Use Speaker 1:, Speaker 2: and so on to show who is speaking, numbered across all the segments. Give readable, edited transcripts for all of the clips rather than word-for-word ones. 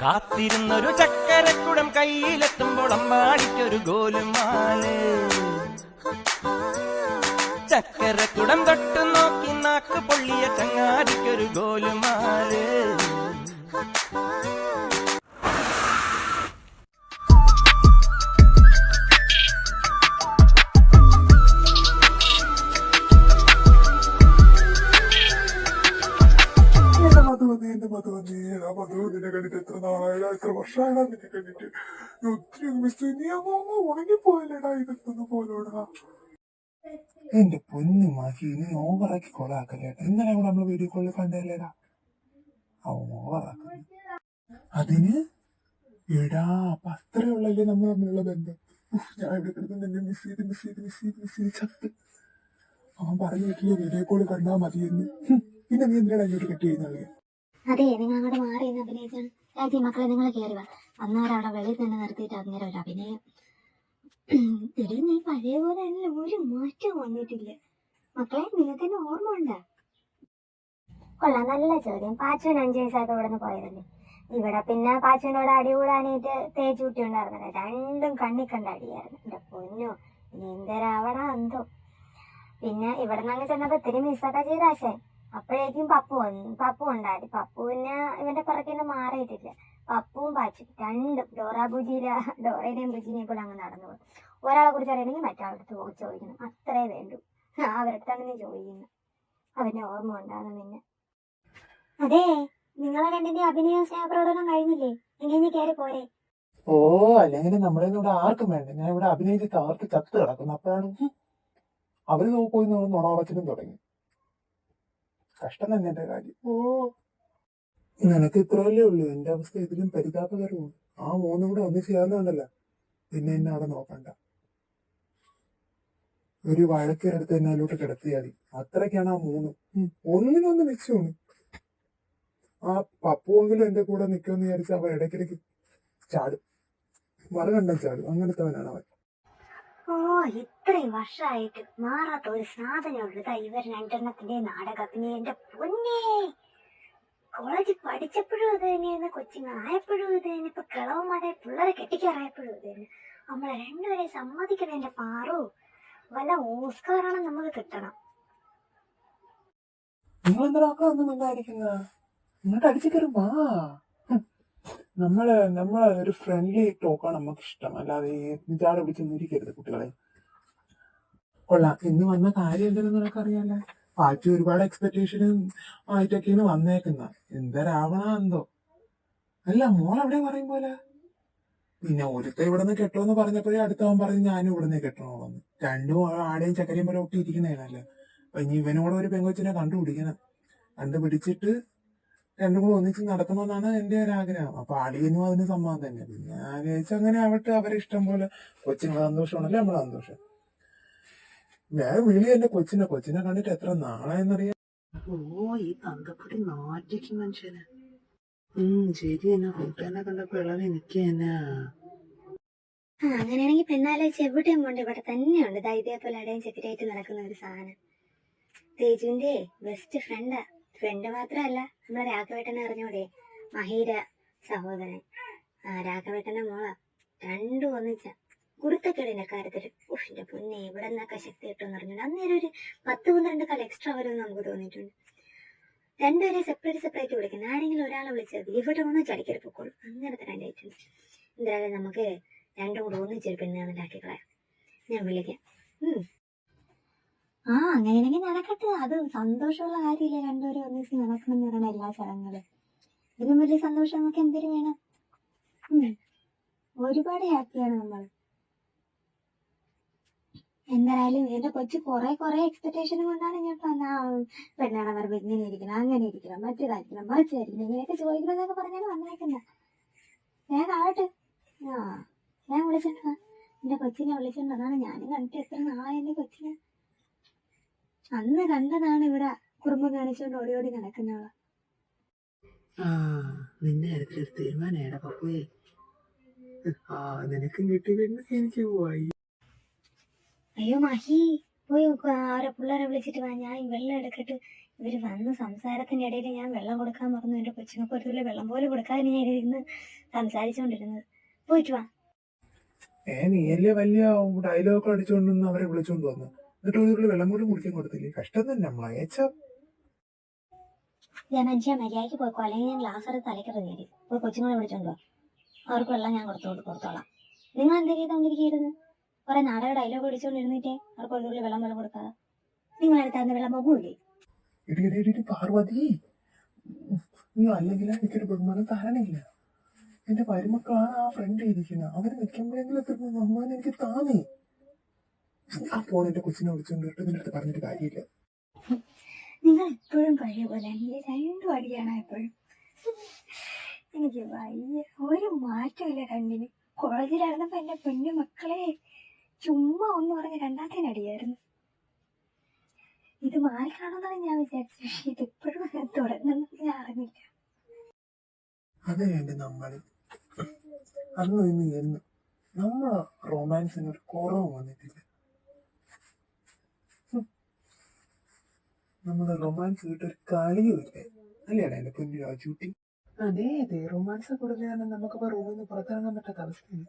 Speaker 1: കാത്തിരുന്നൊരു ചക്കരക്കുടം കയ്യിലെത്തുമ്പോൾ അമ്പാടിക്കൊരു ഗോലുമാല്. ചക്കരക്കുടം തൊട്ടു നോക്കി നാക്ക് പൊള്ളിയ ചങ്ങാടിക്കൊരു ഗോലുമാല്.
Speaker 2: നിന്നെ കണ്ടിട്ട് എത്ര നാളായടാ, എത്ര വർഷമായടാ നിന്നെ കണ്ടിട്ട്. ഒത്തിരി മിസ് ചെയ്ത് നീ അങ്ങ് ഉണങ്ങിപ്പോയല്ലേടാ, ഇതൊക്കെ പോലോടാ. എന്റെ പൊന്നു മഹി, നീ ഓവറാക്കി കൊളാക്കല്ലേട്ടാ. ഇന്നലെ കൂടെ നമ്മള് വീഡിയോ കോളിൽ കണ്ടല്ലേടാ, അവൻ ഓവറാക്കുന്നു. അതിന് എടാ അപ്പൊ അത്രയുള്ളല്ലേ നമ്മൾ തമ്മിലുള്ള ബന്ധം. ഞാൻ ഇവിടെ കിടന്ന് നിന്നെ മിസ് ചെയ്ത് ചത്ത്. അവൻ പറഞ്ഞു വീട്ടില് വീഡിയോ കോള് കണ്ടാ മതിയെന്ന്. പിന്നെ നീ എന്തിനാണ് അങ്ങോട്ട് കെട്ടി ചെയ്യുന്നത്?
Speaker 3: അതെ, നിങ്ങൾ അങ്ങോട്ട് മാറി എന്ന് അഭിനയിച്ചാണ്. രാജി മക്കളെ നിങ്ങൾ കയറി വാ. അന്നേരം അവിടെ വെളിയിൽ തന്നെ നിർത്തിയിട്ട് അന്നേരം ഒരു അഭിനയം. എടി നീ പഴയ പോലെ തന്നെ ഒരു മാറ്റവും വന്നിട്ടില്ല. മക്കളെ നിങ്ങൾക്ക് തന്നെ ഓർമ്മ ഉണ്ടാ? കൊള്ളാം, നല്ല ചോദ്യം. പാച്ചുവിന് 5 വയസ്സായിട്ട് ഇവിടെ നിന്ന് പോയതല്ലേ. ഇവിടെ പിന്നെ പാച്ചുവിനോട് അടി കൂടാനായിട്ട് തേച്ചുകൂട്ടി ഉണ്ടായിരുന്നില്ല. രണ്ടും കണ്ണി കണ്ട അടിയായിരുന്നു. എന്റെ പൊന്നോ, ഇനി എന്തരാവടാ എന്തോ. പിന്നെ ഇവിടെ നിന്ന് അങ്ങ് ചെന്നപ്പോ ഇത്തിരി മിസ്സൊക്കെ ചെയ്താശേ. അപ്പോഴേക്കും പപ്പു ഉണ്ടായി. പപ്പുവിന് ഇവന്റെ പുറക്കിന്ന് മാറിയിട്ടില്ല. പപ്പുവും പാച്ചും രണ്ടും ഡോറയുടെയും ബുജിനെയും കൂടെ അങ്ങ് നടന്നു പോകും. ഒരാളെ കുറിച്ച് അറിയണമെങ്കിൽ മറ്റാളടുത്ത് ചോദിക്കണം, അത്രേ വേണ്ടു. അവരടുത്താണ് നീ ചോദിക്കുന്നത്. അവന്റെ ഓർമ്മ ഉണ്ടാകും. പിന്നെ അതെ, നിങ്ങളെ രണ്ടിന്റെ അഭിനയ സ്നേഹപ്രകടനം കഴിഞ്ഞില്ലേ? എങ്ങനെ നീ കയറി പോരെ?
Speaker 2: ഓ, അല്ലെങ്കിൽ നമ്മളെ ഇവിടെ ആർക്കും വേണ്ട. ഞാൻ ഇവിടെ അഭിനയിച്ച് തകർത്ത് ചത്ത് കിടക്കുന്നു. അപ്പോഴാണ് അവര് പോയി നുണവറച്ചിലും തുടങ്ങി. കഷ്ടം തന്നെ എന്റെ കാര്യം. ഓ, നിനക്ക് ഇത്രയല്ലേ ഉള്ളൂ. എന്റെ അവസ്ഥ ഇതിലും പരിതാപകരമാണ്. ആ 3 കൂടെ ഒന്നിച്ച് ചേർന്നുണ്ടല്ലോ, പിന്നെ എന്നെ അവിടെ നോക്കണ്ട. ഒരു വഴക്കേറെടുത്ത് എന്നെ അതിലോട്ട് കിടത്തിയാൽ മതി. അത്രയ്ക്കാണ് ആ 3. ഒന്നിനൊന്ന് മെച്ചമാണ്. ആ പപ്പുവെങ്കിലും എന്റെ കൂടെ നിൽക്കുമെന്ന് വിചാരിച്ച അവൻ ഇടയ്ക്കിടയ്ക്ക് ചാടും, മറുകണ്ടം ചാടും. അങ്ങനത്തെവനാണ് അവൻ.
Speaker 3: ഓ, ഇത്രയും വർഷമായിട്ട് മാറാത്ത ഒരു സാധനമുള്ളൂ ഇവർ രണ്ടെണ്ണത്തിന്റെ നാടകത്തിന്. എന്റെ പൊന്നേ, കോളേജിൽ പഠിച്ചപ്പോഴും ഇത് തന്നെയായിരുന്നു, കൊച്ചിങ്ങളായപ്പോഴും ഇത് തന്നെ, ഇപ്പൊ കിളവന്മാരെ പിള്ളേരെ കെട്ടിക്കാറായപ്പോഴും ഇത് തന്നെ. നമ്മളെ രണ്ടുപേരെ സമ്മതിക്കണം. എന്റെ പാറു, വല്ല ഓസ്കാറാണ് നമുക്ക് കിട്ടണം.
Speaker 2: നിങ്ങൾ എന്തിനാ ഒന്നും മിണ്ടായിരിക്കുന്ന? ഇങ്ങോട്ട് അടിച്ചു കയറുമാ. നമ്മളെ ഒരു ഫ്രണ്ട്ലി ടോക്കാണ് നമുക്ക് ഇഷ്ടം, അല്ലാതെ നിജാടെ വിളിച്ച് നിരിക്കരുത് കുട്ടികളെ. കൊള്ളാം, ഇന്ന് വന്ന കാര്യം എന്തെന്ന് നിനക്കറിയാലോ. പാച്ചു ഒരുപാട് എക്സ്പെക്ടേഷനും ആയിട്ടൊക്കെയാണ് വന്നേക്കുന്ന. എന്തരാവണ എന്തോ. അല്ല, മോൾ എവിടെ പറയും പോലെ. പിന്നെ ഒരുത്ത ഇവിടെ നിന്ന് കെട്ടുമെന്ന് പറഞ്ഞപ്പോഴേ അടുത്തവൻ പറഞ്ഞ് ഞാനും ഇവിടെ നിന്ന് കെട്ടണോളന്ന്. രണ്ടും ആടെയും ചക്കരയും പോലെ ഒട്ടിയിരിക്കുന്നതല്ലേ. അപ്പൊ ഇനി ഇവനോട് ഒരു പെങ്കൊച്ചിനെ കണ്ടുപിടിക്കണം. കണ്ടുപിടിച്ചിട്ട് രണ്ടും കൂടെ ഒന്നിച്ച് നടത്തണമെന്നാണ് എന്റെ ഒരു ആഗ്രഹം. അപ്പൊ അളിയനും അതിന് സമ്മതം തന്നെ. പിന്നെ ഞാൻ വിചാരിച്ചു അങ്ങനെ ആവട്ടെ, അവരെ ഇഷ്ടം പോലെ. കൊച്ചിന് സന്തോഷമാണല്ലേ നമ്മളെ സന്തോഷം. ഞാൻ വിളി എന്റെ കൊച്ചിനെ കണ്ടിട്ട് എത്ര നാളായെന്നറിയാം. ഓ, ഈ തങ്കപ്പൊടി നാട്ടിക്കും മനുഷ്യന്. ശരി എന്നാ, കൂട്ടുകാരനെ കണ്ടപ്പോ ഇളവി നിക്കാനാ.
Speaker 3: അങ്ങനെയാണെങ്കിൽ പെണ്ണാലോചിച്ച് എവിടെയും കൊണ്ട് ഇവിടെ തന്നെയുണ്ട്. ഇതേപോലെ അടയും ചക്കരയായിട്ട് നടക്കുന്ന ഒരു സാധനം. തേജുവിന്റെ ബെസ്റ്റ് ഫ്രണ്ട് മാത്രമല്ല, നമ്മളെ രാഘവേട്ടനെ അറിഞ്ഞൂടെ, മഹീര സഹോദരൻ. രാഘവേട്ടന്റെ മോള. രണ്ടും ഒന്നിച്ച കുരുത്തക്കേടിന്റെ കാര്യത്തില്. എന്റെ പൊന്നെ, ഇവിടെ നിന്നൊക്കെ ശക്തി കിട്ടുമെന്ന് പറഞ്ഞിട്ടുണ്ട്. അന്നേരം ഒരു 10-12 കാലം എക്സ്ട്രാ വരുമെന്ന് നമുക്ക് തോന്നിയിട്ടുണ്ട്. രണ്ടുപേരെ സെപ്പറേറ്റ് വിളിക്കുന്നത്. ആരെങ്കിലും ഒരാളെ വിളിച്ചത് ഇവിടെ ഒന്ന് ചടിക്കൽ പൊക്കോളൂ. അങ്ങനത്തെ 2 ഐറ്റംസ്. എന്തായാലും നമുക്ക് രണ്ടും കൂടെ ഒന്നിച്ചൊരു പെണ്ണാണ് ഉണ്ടാക്കിക്കളയാം. ഞാൻ വിളിക്കാം. അങ്ങനെയാണെങ്കിൽ നടക്കട്ടെ. അത് സന്തോഷമുള്ള കാര്യമില്ലേ, രണ്ടുപേരും ഒന്നിച്ച് നടക്കണം എന്ന് പറയണ എല്ലാ ചടങ്ങുകളും. ഇതിലും വലിയ സന്തോഷം നമുക്ക് എന്തിനു വേണം? ഒരുപാട് ഹാപ്പിയാണ് നമ്മൾ. എന്തായാലും എന്റെ കൊച്ചു കുറെ എക്സ്പെക്ടേഷനും കൊണ്ടാണ് ഇങ്ങോട്ട് വന്ന. പെണ്ണാണ് പറയുമ്പോ ഇങ്ങനെ ഇരിക്കണം, അങ്ങനെ ഇരിക്കണം, മറ്റേതായിരിക്കണം, മറിച്ചായിരിക്കണം, ഇങ്ങനെയൊക്കെ ചോദിക്കണമെന്നൊക്കെ പറഞ്ഞാണ് വന്നേക്കുന്ന. ഞാൻ കാണട്ടെ. ഞാൻ വിളിച്ചിട്ടുണ്ടോ എന്റെ കൊച്ചിനെ? വിളിച്ചിട്ടുണ്ടോ? അതാണ് ഞാനും കണ്ടിട്ട് എത്ര നാളായി എന്റെ കൊച്ചിനെ. അന്ന് കണ്ടതാണ് ഇവിടെ കുറുമ്പ് കാണിച്ചുകൊണ്ട് ഓടി നടക്കുന്നവളാ.
Speaker 2: നിന്നെ അടുത്തൊരു തീരുമാനേടാ പപ്പുവേ. നിനക്കും കിട്ടി, പിന്നെ എനിക്ക് പോയി.
Speaker 3: അയ്യോ മഹി, പോയി അവരെ പിള്ളേരെ വിളിച്ചിട്ട് വാ. ഞാൻ വെള്ളം എടുക്കട്ട്. ഇവര് വന്ന് സംസാരത്തിന്റെ ഇടയിൽ ഞാൻ വെള്ളം കൊടുക്കാൻ പറഞ്ഞു. എന്റെ കൊച്ചിനൊക്കെ ഒരു തുള്ളി വെള്ളം പോലും കൊടുക്കാതെ ഞാൻ ഇരുന്ന് സംസാരിച്ചുകൊണ്ടിരുന്നത്. പോയിട്ട് വാ.
Speaker 2: നീയല്ലേ വലിയ ഡയലോഗ് അടിച്ചുകൊണ്ടൊന്ന് അവരെ വിളിച്ചോണ്ട് വന്നു, എന്നിട്ട് ഒരു തുള്ളി വെള്ളം പോലും കുടിക്കാൻ കൊടുത്തില്ലേ? കഷ്ടം തന്നെ നമ്മളയച്ചാ.
Speaker 3: ഞാൻ മനുഷ്യ മര്യാദയ്ക്ക് പോയിക്കോ, അല്ലെങ്കിൽ ഞാൻ ഗ്ലാസ് എടുത്ത് തലക്കറി നേരി പോയി കൊച്ചുങ്ങളെ വിളിച്ചോണ്ട് പോ. അവർക്ക് വെള്ളം ഞാൻ കൊടുത്തോളാം. നിങ്ങൾ എന്തൊക്കെ ചെയ്തോണ്ടിരിക്കുന്നു? കുറെ നാടക ഡയലോഗ് അടിച്ചോണ്ടിരുന്നിട്ടേ അവർക്ക് ഒരു തുള്ളി വെള്ളം പോലും കൊടുക്കാതെ. നിങ്ങളെടുത്താന്ന് വെള്ളം പോകുന്നില്ലേ?
Speaker 2: പാർവതി, നീ അല്ലെങ്കിൽ എനിക്കൊരു ബഹുമാനം തരണില്ല. എന്റെ മരുമക്കളാണ് ആ ഫ്രണ്ട് ഇരിക്കുന്നത്, അവര് നിൽക്കുമ്പോഴെങ്കിലും എത്ര ബഹുമാനം എനിക്ക് താനേ. ആ ഫോൺ എന്റെ കൊച്ചിനെ വിളിച്ചോണ്ട് കേട്ടോ, നിന്റെ അടുത്ത് പറഞ്ഞിട്ട് കാര്യമില്ല.
Speaker 3: നിങ്ങൾ എപ്പോഴും പഴയ പോലെ രണ്ടും അടിയാണ് എപ്പോഴും. എനിക്ക് വയ്യ, ഒരു മാറ്റമില്ല കണ്ണിന്. കോളേജിലായിരുന്നപ്പോ എന്റെ പൊന്നു മക്കളെ ചുമ്മാ ഒന്ന് പറഞ്ഞ് രണ്ടാമത്തേന് അടിയായിരുന്നു. ഇത് മാറിക്കാണെന്നാണ് ഞാൻ വിചാരിച്ചത്. ഇതിപ്പോഴും തുടരുന്നെന്ന് ഞാൻ അറിഞ്ഞില്ല.
Speaker 2: അതെ വേണ്ടി നമ്മള് അന്ന് ഇന്ന് എന്ന് നമ്മളെ റൊമാൻസിന് ഒരു കുറവ് വന്നിട്ടില്ല. നമ്മുടെ റൊമാൻസ് കിട്ടൊരു കളിയുമില്ലേ, അല്ലേടാ എന്റെ പൊന്നു രാജൂട്ടി? അതെ അതെ, റൊമാൻസ് കൂടുതൽ കാരണം നമുക്കിപ്പോ റൂമിൽ നിന്ന് പുറത്തിറങ്ങാൻ പറ്റാത്ത അവസ്ഥയാണ്.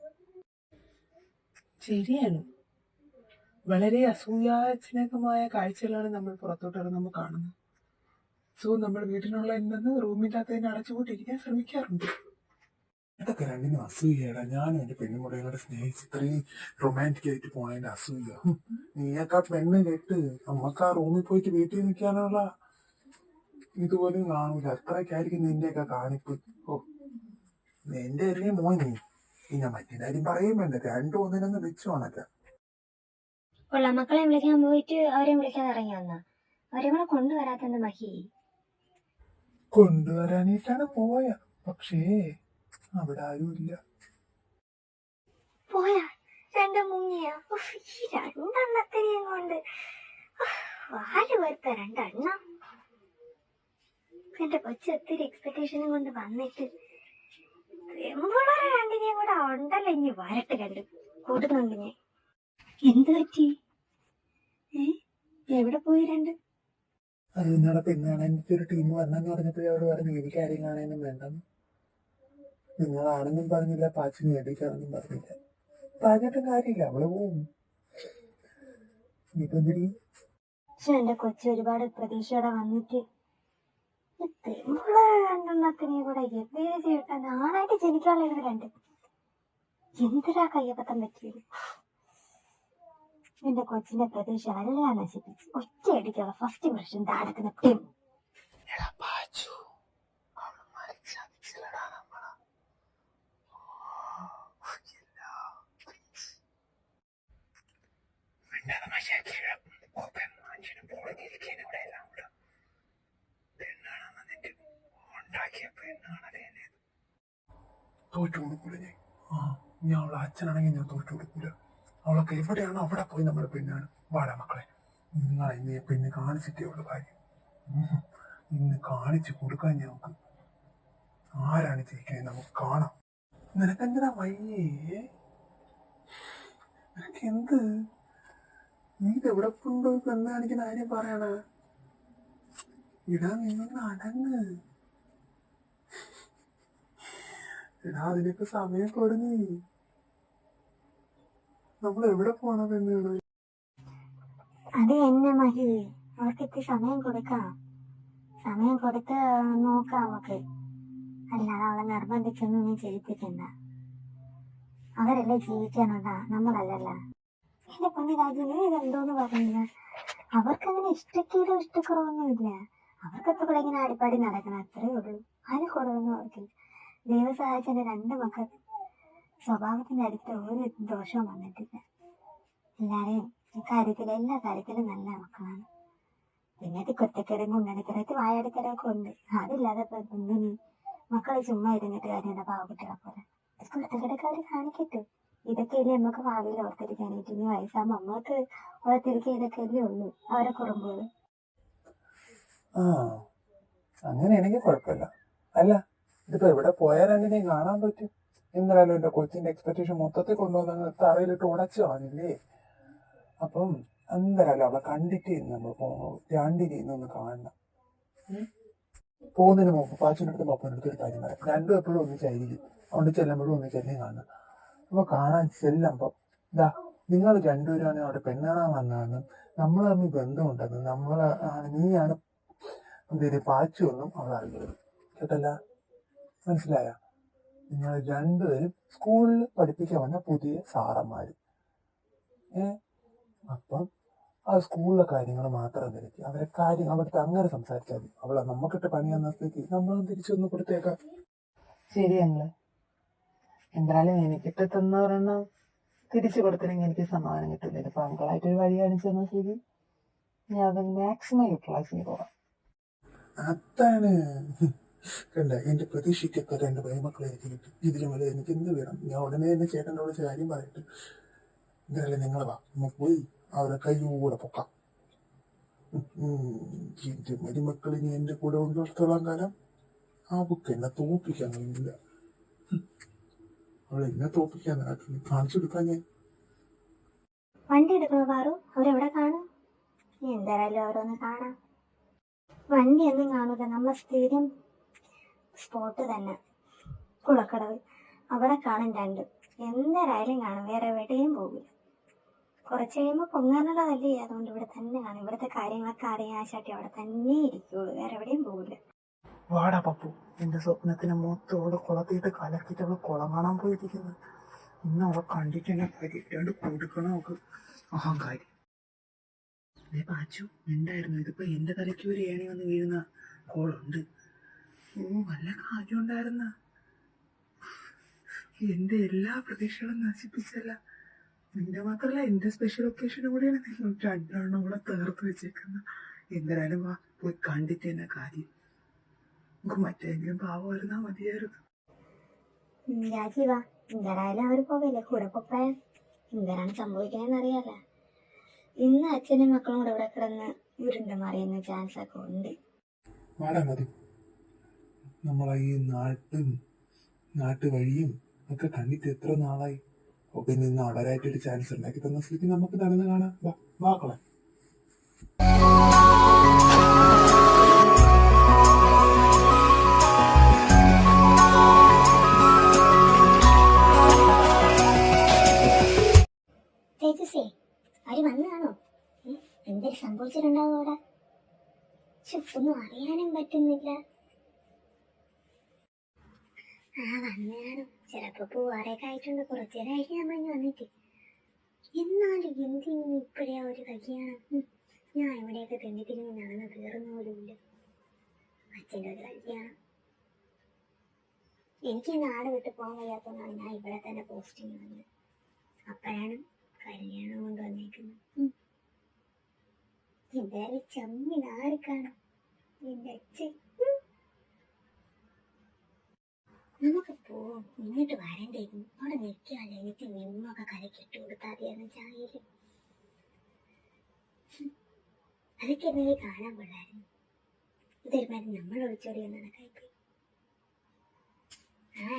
Speaker 2: ശരിയാണ്, വളരെ അസൂയാജനകമായ കാഴ്ചകളാണ് നമ്മൾ പുറത്തോട്ട് ഇറങ്ങുമ്പോൾ കാണുന്നത്. സോ നമ്മൾ വീട്ടിലുള്ള എന്തെന്ന് റൂമിനകത്ത് അടച്ചുകൂട്ടിരിക്കാൻ ശ്രമിക്കാറുണ്ട്. ഇതൊക്കെ രണ്ടിനും അസൂയടാ. ഞാനും എന്റെ പെണ്ണുമുടകളോട് സ്നേഹിച്ച് ഇത്രയും റൊമാൻറ്റിക് ആയിട്ട് പോണതിന്റെ അസൂയ. നീയൊക്കെ പെണ്ണ് കേട്ട് നമ്മക്ക് ആ റൂമിൽ പോയിട്ട് വീട്ടിൽ നിൽക്കാനുള്ള ഇതുപോലും കാണൂല. അത്രയ്ക്കായിരിക്കും നിന്റെയൊക്കെ കാണിപ്പ്. ഓ, എന്റെ അല്ലേ മോൻ നീ. പിന്നെ മറ്റേ കാര്യം പറയും വേണ്ട, രണ്ടും ഒന്നിനൊന്ന് വെച്ചോണല്ല.
Speaker 3: കൊള്ളാം, മക്കളെ വിളിക്കാൻ പോയിട്ട് അവരെ വിളിക്കാതെ ഇറങ്ങി വന്ന അവരെ കൂടെ കൊണ്ടുവരാത്തെന്ന് മഹി.
Speaker 2: കൊണ്ടുവരാനായിട്ടാണ് പോയ, പക്ഷേ അവിടെ ആരും ഇല്ല.
Speaker 3: പോയാ രണ്ട് മുങ്ങിയ ഈ രണ്ടെണ്ണത്തിനെയും കൊണ്ട് വാല് വരുത്ത രണ്ടെണ്ണം. എന്റെ കൊച്ചു ഒത്തിരി എക്സ്പെക്ടേഷനും കൊണ്ട് വന്നിട്ട് പെമ്പിളരെ രണ്ടിനെയും കൂടെ ഉണ്ടല്ലോ ഇനി വരട്ട് കണ്ട് കൂടുന്നുണ്ട് ഞാൻ. എന്ത് പറ്റി? എവിടെ പോയി രണ്ട്?
Speaker 2: അത് ഇന്നാളെ പെണ്ണാണ് എനിക്ക് ഒരു ടീം വരണമെന്ന് പറഞ്ഞപ്പോഴേ അവര് പറഞ്ഞു എനിക്ക് ആരെയും കാണാനും വേണ്ടെന്ന്. നിങ്ങളാണെന്നും പറഞ്ഞില്ല, പാച്ചിന് വേണ്ടിയിട്ടാണെന്നും പറഞ്ഞില്ല. പറഞ്ഞിട്ടും കാര്യമില്ല, അവള് പോവും. ഇനിയിപ്പോ എന്തിരി?
Speaker 3: എന്റെ കൊച്ചു ഒരുപാട് പ്രതീക്ഷയോടെ വന്നിട്ട് രണ്ടെണ്ണത്തിനെ കൂടെ എന്തേലും ചെയ്യട്ടെ. നാളായിട്ട് ജനിക്കാനുള്ള രണ്ട് എന്തിനാ കയ്യപ്പത്തം പറ്റിയത്? എന്റെ കൊച്ചിന്റെ പ്രതീക്ഷ എല്ലാം നശിപ്പിച്ചു. ഒറ്റയടിക്കുള്ള ഫസ്റ്റ് പ്രശ്നം താടക്കുന്ന ടീം.
Speaker 2: തോറ്റു കൊടുക്കൂല ഞാൻ. ഞാൻ അവളെ അച്ഛനാണെങ്കിൽ ഞാൻ തോറ്റു കൊടുക്കൂല. അവളൊക്കെ എവിടെയാണോ അവിടെ പോയി നമ്മുടെ പെണ്ണാണ്. വാടാ മക്കളെ, നിങ്ങളെ ഇന്ന് പെണ്ണ് കാണിച്ചിട്ടേ ഉള്ളു കാര്യം. ഇന്ന് കാണിച്ചു കൊടുക്കാൻ ഞങ്ങൾക്ക് ആരാണ് ജയിക്കുന്നത് നമുക്ക് കാണാം. നിനക്കെന്തിനാ വയ്യേ? നിനക്ക് എന്ത്? നീ എവിടെ കൊണ്ടോ പെണ്ണ് കാണിക്കുന്ന കാര്യം പറയണ? ഇടാ നീയൊന്ന് അടങ്ങ്. എടാ അതിനൊക്കെ സമയം കൊടുങ്ങി. നമ്മൾ എവിടെ പോണ പെണ്ണുകള്?
Speaker 3: അത് എന്നെ മതി. അവർക്ക് ഇത്തിരി സമയം കൊടുക്കാം. സമയം കൊടുത്ത് നോക്കാം നമുക്ക്. അല്ലാതെ അവളെ നിർബന്ധിച്ചൊന്നും നീ ചെയ്യിപ്പിക്കണ്ട. അവരല്ലേ ജീവിക്കാനുള്ള, നമ്മളല്ലല്ല. എന്റെ പൊന്നു രാജുവിന് ഇതെന്തോന്ന് പറയുന്ന? അവർക്കങ്ങനെ ഇഷ്ടക്കേടോ ഇഷ്ടക്കുറവൊന്നും ഇല്ല. അവർക്കത്ര കൂടെ ഇങ്ങനെ അടിപ്പാടി നടക്കണം, അത്രേ ഉള്ളൂ. അതിന് കുറവൊന്നും അവർക്ക്. ദൈവം സഹായിച്ചെന്റെ രണ്ട് മക്കൾ സ്വഭാവത്തിന്റെ അടുത്ത് ഒരു ദോഷവും വന്നിട്ടില്ല. എല്ലാരെയും കാര്യത്തിലും എല്ലാ കാര്യത്തിലും നല്ല മക്കളാണ്. പിന്നെ കുറ്റക്കേടും കുണ്ടടിത്തരത്ത് വായാടിത്തരമൊക്കെ ഉണ്ട്. അതില്ലാതെ കുഞ്ഞിന് മക്കളെ ചുമ്മാ ഇരുന്നിട്ട് കാര്യമുണ്ട്. പാവക്കുട്ടികളെ പോലെ കുറ്റക്കേടൊക്കെ അവര് കാണിക്കട്ടെ. ഇതൊക്കെ അല്ലേ നമുക്ക് ഭാവിയിൽ ഓർത്തിരിക്കാനായിട്ട്. ഇനി വയസ്സാകുമ്പോ നമ്മൾക്ക് ഓർത്തിരിക്കുക ഇതൊക്കെ അല്ലേ ഉള്ളൂ, അവരെ കുറുമ്പുകള്.
Speaker 2: അങ്ങനെയാണെങ്കിൽ കുഴപ്പമില്ല. അല്ല, ഇതിപ്പോ എവിടെ പോയാൽ രണ്ടിനെയും കാണാൻ പറ്റും? എന്തായാലും എന്റെ കൊച്ചിന്റെ എക്സ്പെക്ടേഷൻ മൊത്തത്തിൽ കൊണ്ടുവന്ന തറയിലിട്ട് ഉടച്ചു കളഞ്ഞില്ലേ? അപ്പം എന്തായാലും അവളെ കണ്ടിട്ട് നമ്മൾ രണ്ടിനെയും ഒന്ന് കാണണം. പോകുന്നതിന് മുമ്പ് പാച്ചിൻ്റെ അടുത്ത് പപ്പൻ്റെ അടുത്ത് ഒരു കാര്യം പറയാം. രണ്ടും എപ്പോഴും ഒന്നിച്ചായിരിക്കും, അതുകൊണ്ട് ചെല്ലുമ്പോഴും ഒന്നിച്ചല്ലേ കാണുന്നത്. അപ്പൊ കാണാൻ ചെല്ലുമ്പോ ഇതാ നിങ്ങൾ രണ്ടുപേരാണ് അവിടെ പെണ്ണാണാൻ വന്നതെന്നും നമ്മൾ തമ്മിൽ ബന്ധമുണ്ടെന്നും നീയാണ് എന്തേലും പാച്ചു എന്നും അവൾ അറിയരുത്. കേട്ടല്ല, മനസ്സിലായ? നിങ്ങൾ രണ്ടുപേരും സ്കൂളിൽ പഠിപ്പിക്കാൻ വന്ന പുതിയ സാറന്മാര്. അപ്പം ആ സ്കൂളിലെ കാര്യങ്ങൾ മാത്രം തിരക്കി അവരെ കാര്യം അവിടുത്തെ അങ്ങനെ സംസാരിച്ചാൽ മതി. അവളെ നമുക്കിട്ട് പണി തന്ന സ്ഥിതി നമ്മളും തിരിച്ചൊന്ന് കൊടുത്തേക്കാം. ശരി ഞങ്ങള് എന്തായാലും എനിക്കിട്ട് തന്നവരെണ്ണം തിരിച്ചു കൊടുത്തില്ലെങ്കിൽ എനിക്ക് സമാധാനം കിട്ടില്ല. ഇപ്പൊ അങ്കളായിട്ടൊരു വഴി കാണിച്ചു തന്ന സ്ഥിതി ഞാൻ അത് മാക്സിമം യൂട്ടിലൈസ് ചെയ്ത് പോകാം. അതാണ് കണ്ട എന്റെ പ്രതീക്ഷയ്ക്കൊക്കെ 2 പൈമക്കളെ എനിക്ക് കിട്ടും. ഇതിന് മേലെ എനിക്ക് എന്ത് വേണം? ഞാൻ ഉടനെ എന്റെ ചേട്ടൻ്റെ വിളിച്ച കാര്യം പറയട്ടെ. എന്തായാലും നിങ്ങൾ വാ, നമുക്ക് പോയി അവരെ കൈകൂടെ പൊക്കാം. എന്റെ മരുമക്കൾ ഇനി എന്റെ കൂടെ ഉള്ളിടത്തോളം കാലം അവക്ക് എന്നെ തോപ്പിക്കാൻ കഴിയില്ല. അവളെ എന്നെ തോപ്പിക്കാൻ നടക്കുന്നു, കാണിച്ചു കൊടുക്കാൻ ഞാൻ.
Speaker 3: വണ്ടി എടുക്കണോ പാറു? അവരെവിടെ കാണും? എന്തായാലും അവരൊന്ന് കാണാം. വണ്ടി ഒന്നും കാണൂല. നമ്മ സ്ഥിരം സ്പോട്ട് തന്നെ കുളക്കടവ്, അവിടെ കാണും രണ്ടും. എന്തായാലും കാണും, വേറെ എവിടെയും പോകില്ല. കുറച്ച് കഴിയുമ്പോൾ പൊങ്ങാനുള്ളതല്ലേ, അതുകൊണ്ട് ഇവിടെ തന്നെ കാണും. ഇവിടുത്തെ കാര്യങ്ങളൊക്കെ അറിയാൻ ആശാട്ടി അവിടെ തന്നെ ഇരിക്കുള്ളൂ, വേറെ എവിടെയും പോകില്ല.
Speaker 2: വാടാ പപ്പു, എന്റെ സ്വപ്നത്തിന് മൂത്തോട് കുളത്തിയിട്ട് കലക്കിയിട്ട് അവള് കുളം കാണാൻ പോയിരിക്കുന്നു. ഇന്ന് അവളെ കണ്ടിട്ട് തന്നെ കാര്യം കൊടുക്കണം അവൾക്ക് അഹങ്കാരി. പാച്ചു ഉണ്ടായിരുന്നു, ഇതിപ്പോ എന്റെ തലയ്ക്ക് ഒരു ഏണി വന്ന് വീഴുന്ന കോളുണ്ട്. വല്ല കാര്യം ഉണ്ടായിരുന്ന എന്റെ എല്ലാ പ്രതീക്ഷകളും നശിപ്പിച്ചല്ല. നിന്റെ മാത്രല്ല എന്റെ സ്പെഷ്യൽ ഒക്കേഷനും കൂടിയാണ് നിങ്ങൾ 2 എണ്ണം കൂടെ തകർത്ത് വെച്ചേക്കുന്നത്. എന്തായാലും വാ, പോയി കണ്ടിട്ട് തന്നെ കാര്യം. നമുക്ക് മറ്റേതെങ്കിലും പാവം വരുന്നാ മതിയായിരുന്നു.
Speaker 3: രാജീവ, എന്തായാലും അവര് പോകല്ലേ, കൂടെ പൊപ്പായ എന്താണ് സംഭവിക്കണെന്ന് അറിയാല. ഇന്ന് അച്ഛനും മക്കളും കൂടെ ഇവിടെ കിടന്ന് ഉരുണ്ട് മറിയുന്ന ചാൻസ് ഒക്കെ ഉണ്ട്.
Speaker 2: വാടാ മതി, നമ്മളെ ഈ നാട്ടുവഴിയും ഒക്കെ കണ്ടിട്ട് എത്ര നാളായി. അപ്പൊ പിന്നെ ഇന്ന് അടരായിട്ടൊരു ചാൻസ് ഉണ്ടാക്കി തന്ന സ്ഥിതി നമുക്ക് നടന്ന് കാണാം. വാക്കളെ
Speaker 3: തേജസ്വേ, അവര് വന്നതാണോ? എന്തൊരു സംഭവിച്ചിട്ടുണ്ടാവും അവിടെ? ഒന്നും അറിയാനും പറ്റുന്നില്ല. വന്നതാണോ? ചിലപ്പോ പോവാറൊക്കെ ആയിട്ടുണ്ട്. കുറച്ചു നേരമായിരിക്കും നമ്മളിന്ന് വന്നിട്ട്. എന്നാലും എന്തിനും ഇപ്പഴേ ഒരു കല്യാണം? ഞാൻ എവിടെയൊക്കെ തെണ്ടിത്തിരിഞ്ഞ് നടന്ന് കയറുന്ന പോലുമില്ല. അച്ഛൻ്റെ ഒരു കല്യാണം. എനിക്ക് നാട് വിട്ട് പോകാൻ വയ്യാത്തതുകൊണ്ടാണ് ഞാൻ ഇവിടെ തന്നെ പോസ്റ്റിങ് വന്നത്. അപ്പോഴാണ് കല്യാണം കൊണ്ട് വന്നേക്കുന്നത്. എന്തായാലും ചമ്മിനാർക്കാണ് എന്റെ അച്ഛൻ. നമുക്ക് പോവും, ഇങ്ങോട്ട് വരണ്ടേക്കും. അവിടെ നിൽക്കാല്ലേ, എനിക്ക് നിമ്മൊക്കെ കലക്കിട്ട് കൊടുത്താൽ മതിയായിരുന്നു ചായയില്. അതൊക്കെ എന്തെങ്കിലും കാണാൻ കൊള്ളായിരുന്നു. ഇതൊരുമാതിരി നമ്മൾ ഒളിച്ചോടി നടക്കായിപ്പോയി.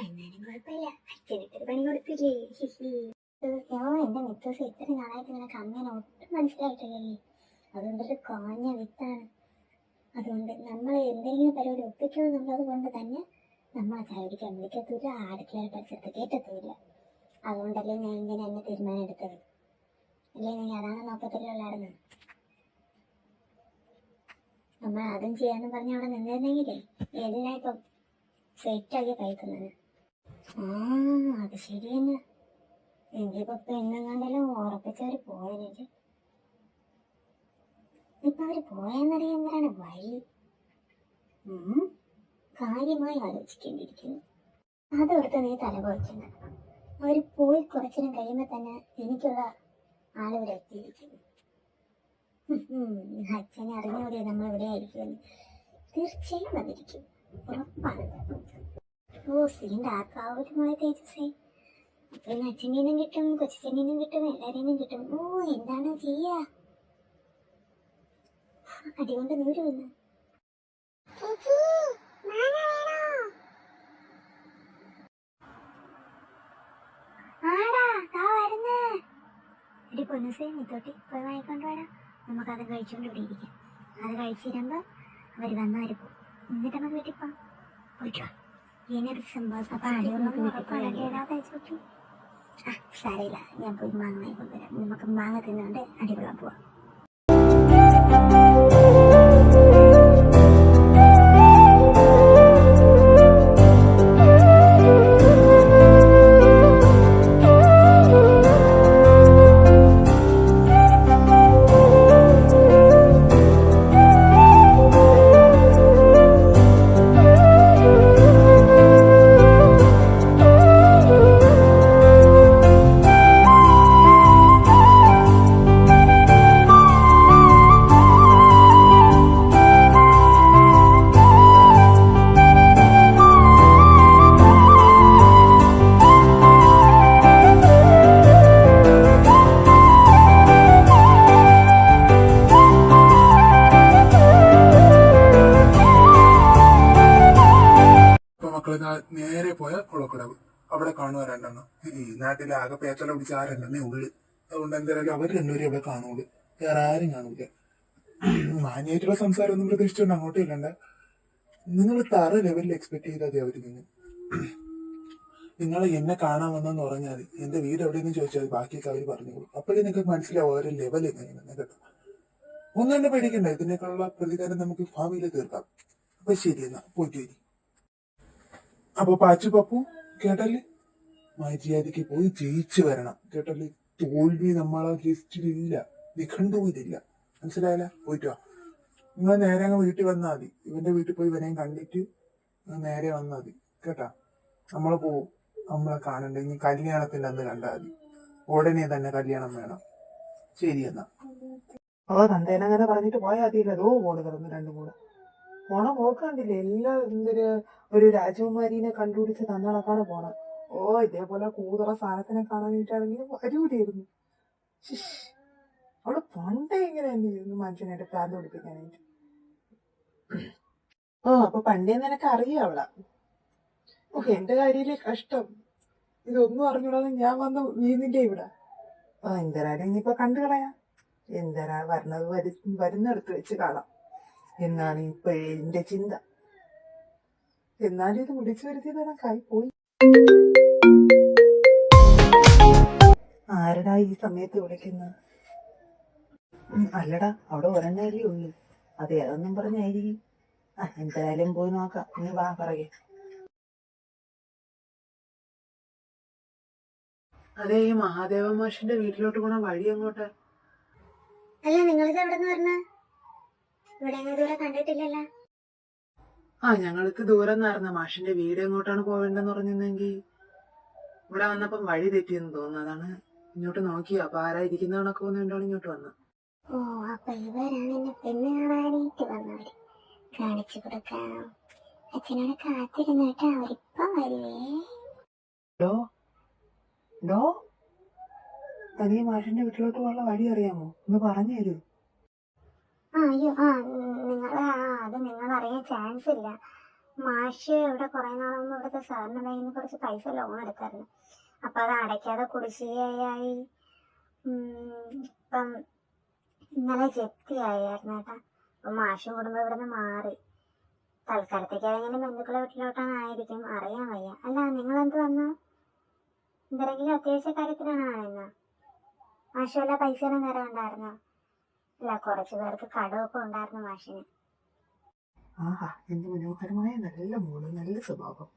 Speaker 3: എന്നാലും കുഴപ്പമില്ല, അച്ഛനിട്ടൊരു പണി കൊടുത്തില്ലേ. എന്റെ മിത്രസ് ഇത്ര നാളായിട്ട് നിനക്ക് അങ്ങനെ ഒട്ടും മനസ്സിലായിട്ടില്ലല്ലേ. അതുകൊണ്ടൊരു കോഞ്ഞ വിത്താണ്. അതുകൊണ്ട് നമ്മൾ എന്തെങ്കിലും പരിപാടി ഒപ്പിക്കണം എന്നുള്ളത് കൊണ്ട് തന്നെ നമ്മളെ ചായടിക്കാൻ വിളിക്കത്തൂല്ല, അടുക്കളയുടെ പരിസരത്ത് കേട്ടത്തൂല്ല. അതുകൊണ്ടല്ലേ ഞാൻ ഇങ്ങനെ എന്നെ തീരുമാനം എടുത്തത്. അല്ലേ നീ അതാണ് നോക്കത്തിലുള്ളായിരുന്നു. നമ്മൾ അതും ചെയ്യാന്ന് പറഞ്ഞ് അവിടെ നിന്നിരുന്നെങ്കിലേ എല്ലാം ഇപ്പം സെറ്റാക്കി കഴിക്കുന്നത്. അത് ശരി തന്നെ. എനിക്കിപ്പോ പെണ്ണുങ്ങാണ്ടെല്ലാം ഉറപ്പിച്ചവര് പോയതില്ല. ഇപ്പൊ അവര് പോയെന്നറിയാൻ എന്തിനാണ് വഴി? കാര്യമായി ആലോചിക്കേണ്ടിയിരിക്കുന്നു. അതോർത്ത് നീ തലപോയിക്കണ്ട. അവര് പോയി കുറച്ചിനും കഴിയുമ്പോ തന്നെ എനിക്കുള്ള ആളിവിടെ എത്തിയിരിക്കുന്നു. അച്ഛനെ അറിഞ്ഞൂടെ നമ്മൾ ഇവിടെ ആയിരിക്കുമെന്ന്? തീർച്ചയായും വന്നിരിക്കും, ഉറപ്പാണ്. സീൻ്റെ ആക്കാവൂര് മോളെ തേജസ്സേ. അപ്പൊ ഇന്ന് അച്ഛനീന്നും കിട്ടും, കൊച്ചച്ഛനീന്നും കിട്ടും, എല്ലാരെയും കിട്ടും. എന്താണ് ചെയ്യാ? അടികൊണ്ട് നൂര് വന്നു. എടി പൊന്നസേ, നീത്തോട്ടി പോയി വാങ്ങിക്കൊണ്ട് വേണം. നമുക്കത് കഴിച്ചുകൊണ്ട് ഇവിടെ ഇരിക്കാം. അത് കഴിച്ചിരുമ്പോ അവർ വന്നവർ പോകും. എന്നിട്ട് നമുക്ക് വീട്ടിൽ പോവാം. പോയിട്ടോ ഇനിയൊരു സംഭവം അപ്പം അടിപൊളി. ആ സാരമില്ല, ഞാൻ പോയി മാങ്ങ കൊണ്ടുവരാം. നമുക്ക് മാങ്ങ തിന്നുകൊണ്ട് അടിപൊളി പോവാം.
Speaker 2: ഇപ്പൊ മക്കളെ നേരെ പോയ കുളക്കടവ്, അവിടെ കാണുക രണ്ടെണ്ണം. ഈ നാട്ടിലെ ആകെ പേച്ചല പിടിച്ച ആ രണ്ടെണ്ണേ ഉള്ളു. അതുകൊണ്ട് എന്തായാലും അവർ രണ്ടുപേരും അവിടെ കാണുള്ളൂ, വേറെ ആരും കാണൂല. മാന്യായിട്ടുള്ള സംസാരം ഒന്നും പ്രതീക്ഷിച്ചുകൊണ്ട് അങ്ങോട്ടും ഇല്ലണ്ട. നിങ്ങൾ തറ ലെവലിൽ എക്സ്പെക്ട് ചെയ്താൽ അവര് നിന്ന് നിങ്ങൾ എന്നെ കാണാൻ വന്നെന്ന് പറഞ്ഞാൽ മതി, എന്റെ വീട് എവിടെയെന്ന് ചോദിച്ചാൽ മതി, ബാക്കിയൊക്കെ അവർ പറഞ്ഞോളൂ. അപ്പോഴേ നിങ്ങൾക്ക് മനസ്സിലാവും ഓരോ ലെവൽ എങ്ങനെയാണ് കേട്ടോ. ഒന്നും തന്നെ പേടിക്കണ്ട, ഇതിനേക്കാളുള്ള പ്രതികാരം നമുക്ക് ഭാവിയിൽ തീർക്കാം. അപ്പൊ ശരി, എന്നാ പോയിട്ട് വരി. അപ്പൊ പാച്ചു പപ്പു കേട്ടല്ലേ, മര്യാദക്ക് പോയി ജയിച്ചു വരണം കേട്ടല്ലേ. തോൽവി നമ്മളെ ലിസ്റ്റിലില്ല, നിഘണ്ടുവിലില്ല, മനസ്സിലായല്ല. പോയിട്ട് വാ. നിങ്ങൾ നേരെ അങ്ങ് വീട്ടിൽ വന്നാൽ മതി. ഇവന്റെ വീട്ടിൽ പോയി ഇവനെയും കണ്ടിട്ട് നേരെ വന്നാൽ മതി കേട്ടാ. നമ്മള് പോവും, നമ്മളെ കാണണ്ട. ഇനി കല്യാണത്തിന്റെ അന്ന് കണ്ടാൽ മതി, ഉടനെ തന്നെ കല്യാണം വേണം. ശരി എന്നാ. തന്തേനങ്ങനെ പറഞ്ഞിട്ട് പോയാൽ മതിയില്ല. അതോ മോള് കിടന്ന് രണ്ടു മൂന്ന് മോണ പോക്കണ്ടില്ലേ. എല്ലാം ഒരു രാജകുമാരീനെ കണ്ടുപിടിച്ച് തന്നണക്കാണ് പോണ. ഇതേപോലെ കൂതറ സാധനത്തിനെ കാണാനായിട്ടാണെങ്കിൽ വരൂലായിരുന്നു. അവള് പണ്ടേ ഇങ്ങനെ തന്നെയായിരുന്നു മനുഷ്യനായിട്ട് പ്രാന്ത് പിടിപ്പിക്കാനായിട്ട്. അപ്പൊ പണ്ടേ നിനക്ക് അറിയാം അവളാ. എന്റെ കാര്യത്തില് കഷ്ടം. ഇതൊന്നും അറിഞ്ഞൂടാതെ ഞാൻ വന്ന് വീന്നിന്റെ ഇവിടെ. എന്തരാലും ഇനിയിപ്പൊ കണ്ടു കളയാം. എന്തരാ വരണത് വരുന്നിടത്ത് വെച്ച് കാണാം എന്നാണ് ഇപ്പൊ എന്റെ ചിന്ത. എന്നാലും ഇത് വിളിച്ചു വരുത്തിയത് കണക്കായി പോയി. ആരടാ ഈ സമയത്ത് വിളിക്കുന്നത്? അല്ലടാ, അവിടെ ഒരെണ്ണല്ലേ ഉള്ളു. അത് ഏതൊന്നും പറഞ്ഞായിരിക്കും. എന്തായാലും പോയി നോക്കാം. നീ വാ പറയേ. അതെ, ഈ മഹാദേവ മാഷിന്റെ വീട്ടിലോട്ട് പോണ വഴി അങ്ങോട്ട്.
Speaker 3: അല്ല, നിങ്ങളിത് എവിടെ നിന്ന് പറഞ്ഞ? ഇവിടെ ഇതുവരെ കണ്ടിട്ടില്ലല്ലോ.
Speaker 2: ഞങ്ങൾക്ക് ദൂരം നിന്നായിരുന്നു. മാഷിന്റെ വീട് എങ്ങോട്ടാണ് പോവേണ്ടെന്ന് പറഞ്ഞെങ്കിൽ ഇവിടെ വന്നപ്പം വഴി തെറ്റിയെന്ന് തോന്നുന്നു. അതാണ് ഇങ്ങോട്ട് നോക്കിയോ. അപ്പൊ ആരാ ഇരിക്കുന്ന കണക്ക് പോകുന്നതുകൊണ്ടാണ് ഇങ്ങോട്ട് വന്നത്.
Speaker 3: അപ്പൊ ഇവരാണ് എന്നെ പെണ്ണ് കാണാനായിട്ട് വന്നവര്. കാണിച്ചു കൊടുക്കാം. അച്ഛനോട് കാത്തിരുന്നിട്ട് അവരിപ്പം വരുവേ.
Speaker 2: തനിയെ മാഷിന്റെ വീട്ടിലോട്ട് പോകാനുള്ള വഴി അറിയാമോ? ഒന്ന് പറഞ്ഞു തരൂ.
Speaker 3: അയ്യോ, അത് നിങ്ങൾ അറിയാൻ ചാൻസ് ഇല്ല. മാഷ് ഇവിടെ കുറെ നാളൊന്നും ഇവിടുത്തെ സാറിന്റെ കയ്യിൽ നിന്ന് കുറച്ച് പൈസ ലോൺ എടുത്തായിരുന്നു. അപ്പൊ അത് അടയ്ക്കാതെ കുടിശ്ശികയായി. ഇപ്പം ഇന്നലെ ജപ്തിയായിരുന്നു കേട്ടാ. അപ്പൊ മാഷും കുടുംബം ഇവിടുന്ന് മാറി. തൽക്കാലത്തേക്ക് ഏതെങ്കിലും ബന്ധുക്കളെ വീട്ടിലോട്ടാണ് ആയിരിക്കും, അറിയാൻ വയ്യ. അല്ല, നിങ്ങളെന്ത് വന്ന എന്തെങ്കിലും അത്യാവശ്യ കാര്യത്തിനാണ് ആണെന്ന? മാഷ് വല്ല പൈസ നേരം ഉണ്ടായിരുന്നോ? അല്ല, കുറച്ചു പേർക്ക് കടമൊക്കെ ഉണ്ടായിരുന്നു മാഷിന്.
Speaker 2: എന്ത് മനോഹരമായ നല്ല മോള്, നല്ല സ്വഭാവം.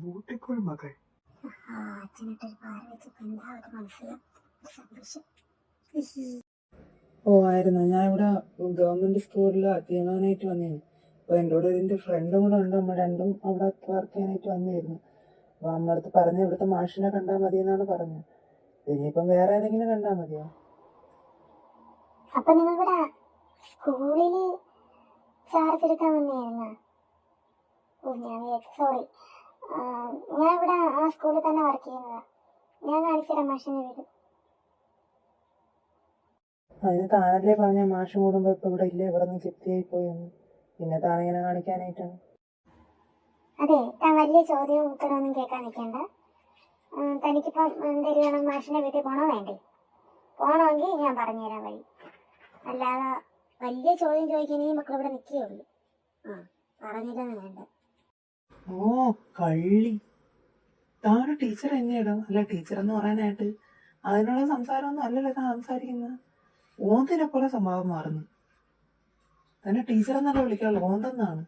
Speaker 2: ബ്യൂട്ടിഫുൾ മകൾ.
Speaker 3: അച്ഛനിട്ടൊരു പാര വെച്ചപ്പോ എന്താ ഒരു മനസ്സില് സന്തോഷം.
Speaker 2: ആയിരുന്നു. ഞാൻ ഇവിടെ ഗവൺമെന്റ് സ്കൂളിൽ അധ്യാപകനായിട്ട് വന്നിരുന്നു. അപ്പൊ എൻ്റെ കൂടെ ഇതിന്റെ ഫ്രണ്ടും കൂടെ ഉണ്ട്. നമ്മൾ രണ്ടും അവിടെ വർക്ക് ചെയ്യാനായിട്ട് വന്നിരുന്നു. അപ്പൊ നമ്മുടെ അടുത്ത് പറഞ്ഞ ഇവിടുത്തെ മാഷിനെ കണ്ടാൽ മതി എന്നാണ് പറഞ്ഞത്. ഇനിയിപ്പം വേറെ ഏതെങ്കിലും കണ്ടാൽ മതിയോ?
Speaker 3: അപ്പൊ നിങ്ങൾ ഇവിടെ സ്കൂളില് ചാർജ് എടുക്കാൻ വന്നായിരുന്ന? സോറി, ഞാൻ ഇവിടെ ആ സ്കൂളിൽ തന്നെ വർക്ക് ചെയ്യുന്നതാ. ഞാൻ കാണിച്ചുതരാം മാഷിന്റെ വീട്.
Speaker 2: അതിന് താനല്ലേ പറഞ്ഞ മാഷ് കൂടുമ്പോ ഇപ്പൊ ഇവിടെ ഇല്ല, ഇവിടെ നിന്ന് ചെത്തിയായി പോയെന്ന്. പിന്നെ താനിങ്ങനെ കാണിക്കാനായിട്ടാണ്.
Speaker 3: അതെ, താൻ വലിയ ചോദ്യവും ഉത്തരവൊന്നും കേൾക്കാൻ നിൽക്കണ്ട. തനിക്കിപ്പം എന്തെങ്കിലും മാഷിന്റെ വീട്ടിൽ പോണോ വേണ്ടേ? പോണമെങ്കിൽ ഞാൻ പറഞ്ഞുതരാം വഴി. അല്ലാതെ വലിയ ചോദ്യം ചോദിക്കാൻ ഈ മക്കൾ ഇവിടെ നിൽക്കുകയുള്ളൂ. ആ പറഞ്ഞില്ലെന്ന് വേണ്ട.
Speaker 2: ഓ കള്ളി, താനൊരു ടീച്ചർ തന്നെയാടോ. അല്ല ടീച്ചർ എന്ന് പറയാനായിട്ട് അതിനുള്ള സംസാരമൊന്നും അല്ലല്ലോ താൻ സംസാരിക്കുന്നത്. ഓന്തിനെ പോലെ സ്വഭാവം മാറുന്നു. തന്നെ ടീച്ചർ എന്നല്ല വിളിക്കാനുള്ളൂ, ഓന്തെന്നാണ്.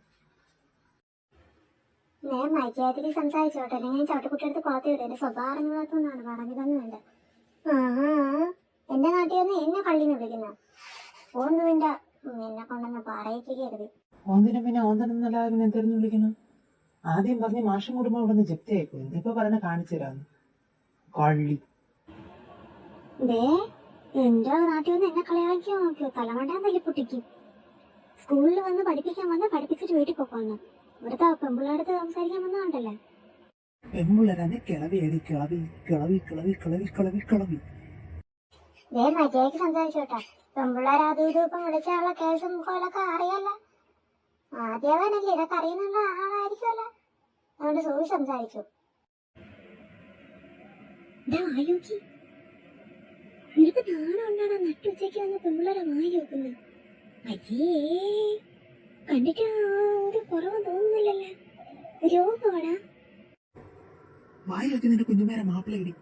Speaker 3: ഞാൻ മര്യാദയ്ക്ക് സംസാരിച്ചോട്ടെ, അല്ലെങ്കിൽ ഞാൻ ചവിട്ടുകുട്ടിയെടുത്ത് കുളത്തി വിടും. എന്റെ സ്വഭാവം അറിഞ്ഞാത്തോണ്ടാണ്, പറഞ്ഞില്ലെന്ന് വേണ്ട. എന്റെ നാട്ടിൽ വന്ന് എന്നെ കള്ളിന്ന് വിളിക്കുന്ന ഓന്ന് നിന്റെ എന്നെ കൊണ്ടൊന്ന് പറയിപ്പിക്കരുത്.
Speaker 2: ഓന്തിനെ പിന്നെ ഓന്തെന്നല്ലാതെ എന്തെന്ന് വിളിക്കണം? ആദ്യം പറഞ്ഞ് മാഷം കുടുംബം ഇവിടെ നിന്ന് ജപ്തി ആയിപ്പോയി, ഇപ്പൊ പറഞ്ഞ കാണിച്ചു തരാന്ന്. കള്ളി
Speaker 3: ദേ എന്റെ നാട്ടിൽ വന്ന് എന്നെ കളിയാക്കിയോ നോക്കിയോ, തലമണ്ടാൻ തല്ലി പൊട്ടിക്കും. സ്കൂളിൽ വന്ന് പഠിപ്പിക്കാൻ വന്ന് പഠിപ്പിച്ചിട്ട് വീട്ടിൽ പോക്കോന്ന്. ഇവിടുത്തെ പെമ്പിള്ളടുത്ത് സംസാരിക്കാൻ വന്നതുണ്ടല്ലേ.
Speaker 2: പെൺപിള്ളേരെ കിളവി എടി, കിളവി കിളവി കിളവി കിളവി കിളവി കിളവി.
Speaker 3: ദേ മര്യാദയ്ക്ക് സംസാരിച്ചോട്ടെ. പെമ്പിള്ളേർ അതും ഇതും ഇപ്പം വിളിച്ചാലുള്ള കേസും കോലൊക്കെ അറിയാലോ. ആദ്യവനല്ലേ ഇതൊക്കെ അറിയുന്നുള്ള ആളായിരിക്കുമല്ലോ, അതുകൊണ്ട് സൂക്ഷിച്ച് സംസാരിച്ചു. ആയോക്കി നിനക്ക് നാണം ഉണ്ടാടാ, നട്ടുച്ചയ്ക്ക് വന്ന് പെമ്പിള്ളേരെ വായി നോക്കുന്നത്. അയ്യേ കണ്ടിട്ട് ഒരു കുറവ് തോന്നുന്നില്ലല്ലേ, രോഗമാടാ.
Speaker 2: വായി വെച്ച് നിന്റെ കുഞ്ഞുമേരെ മാപ്പിള ഇടി.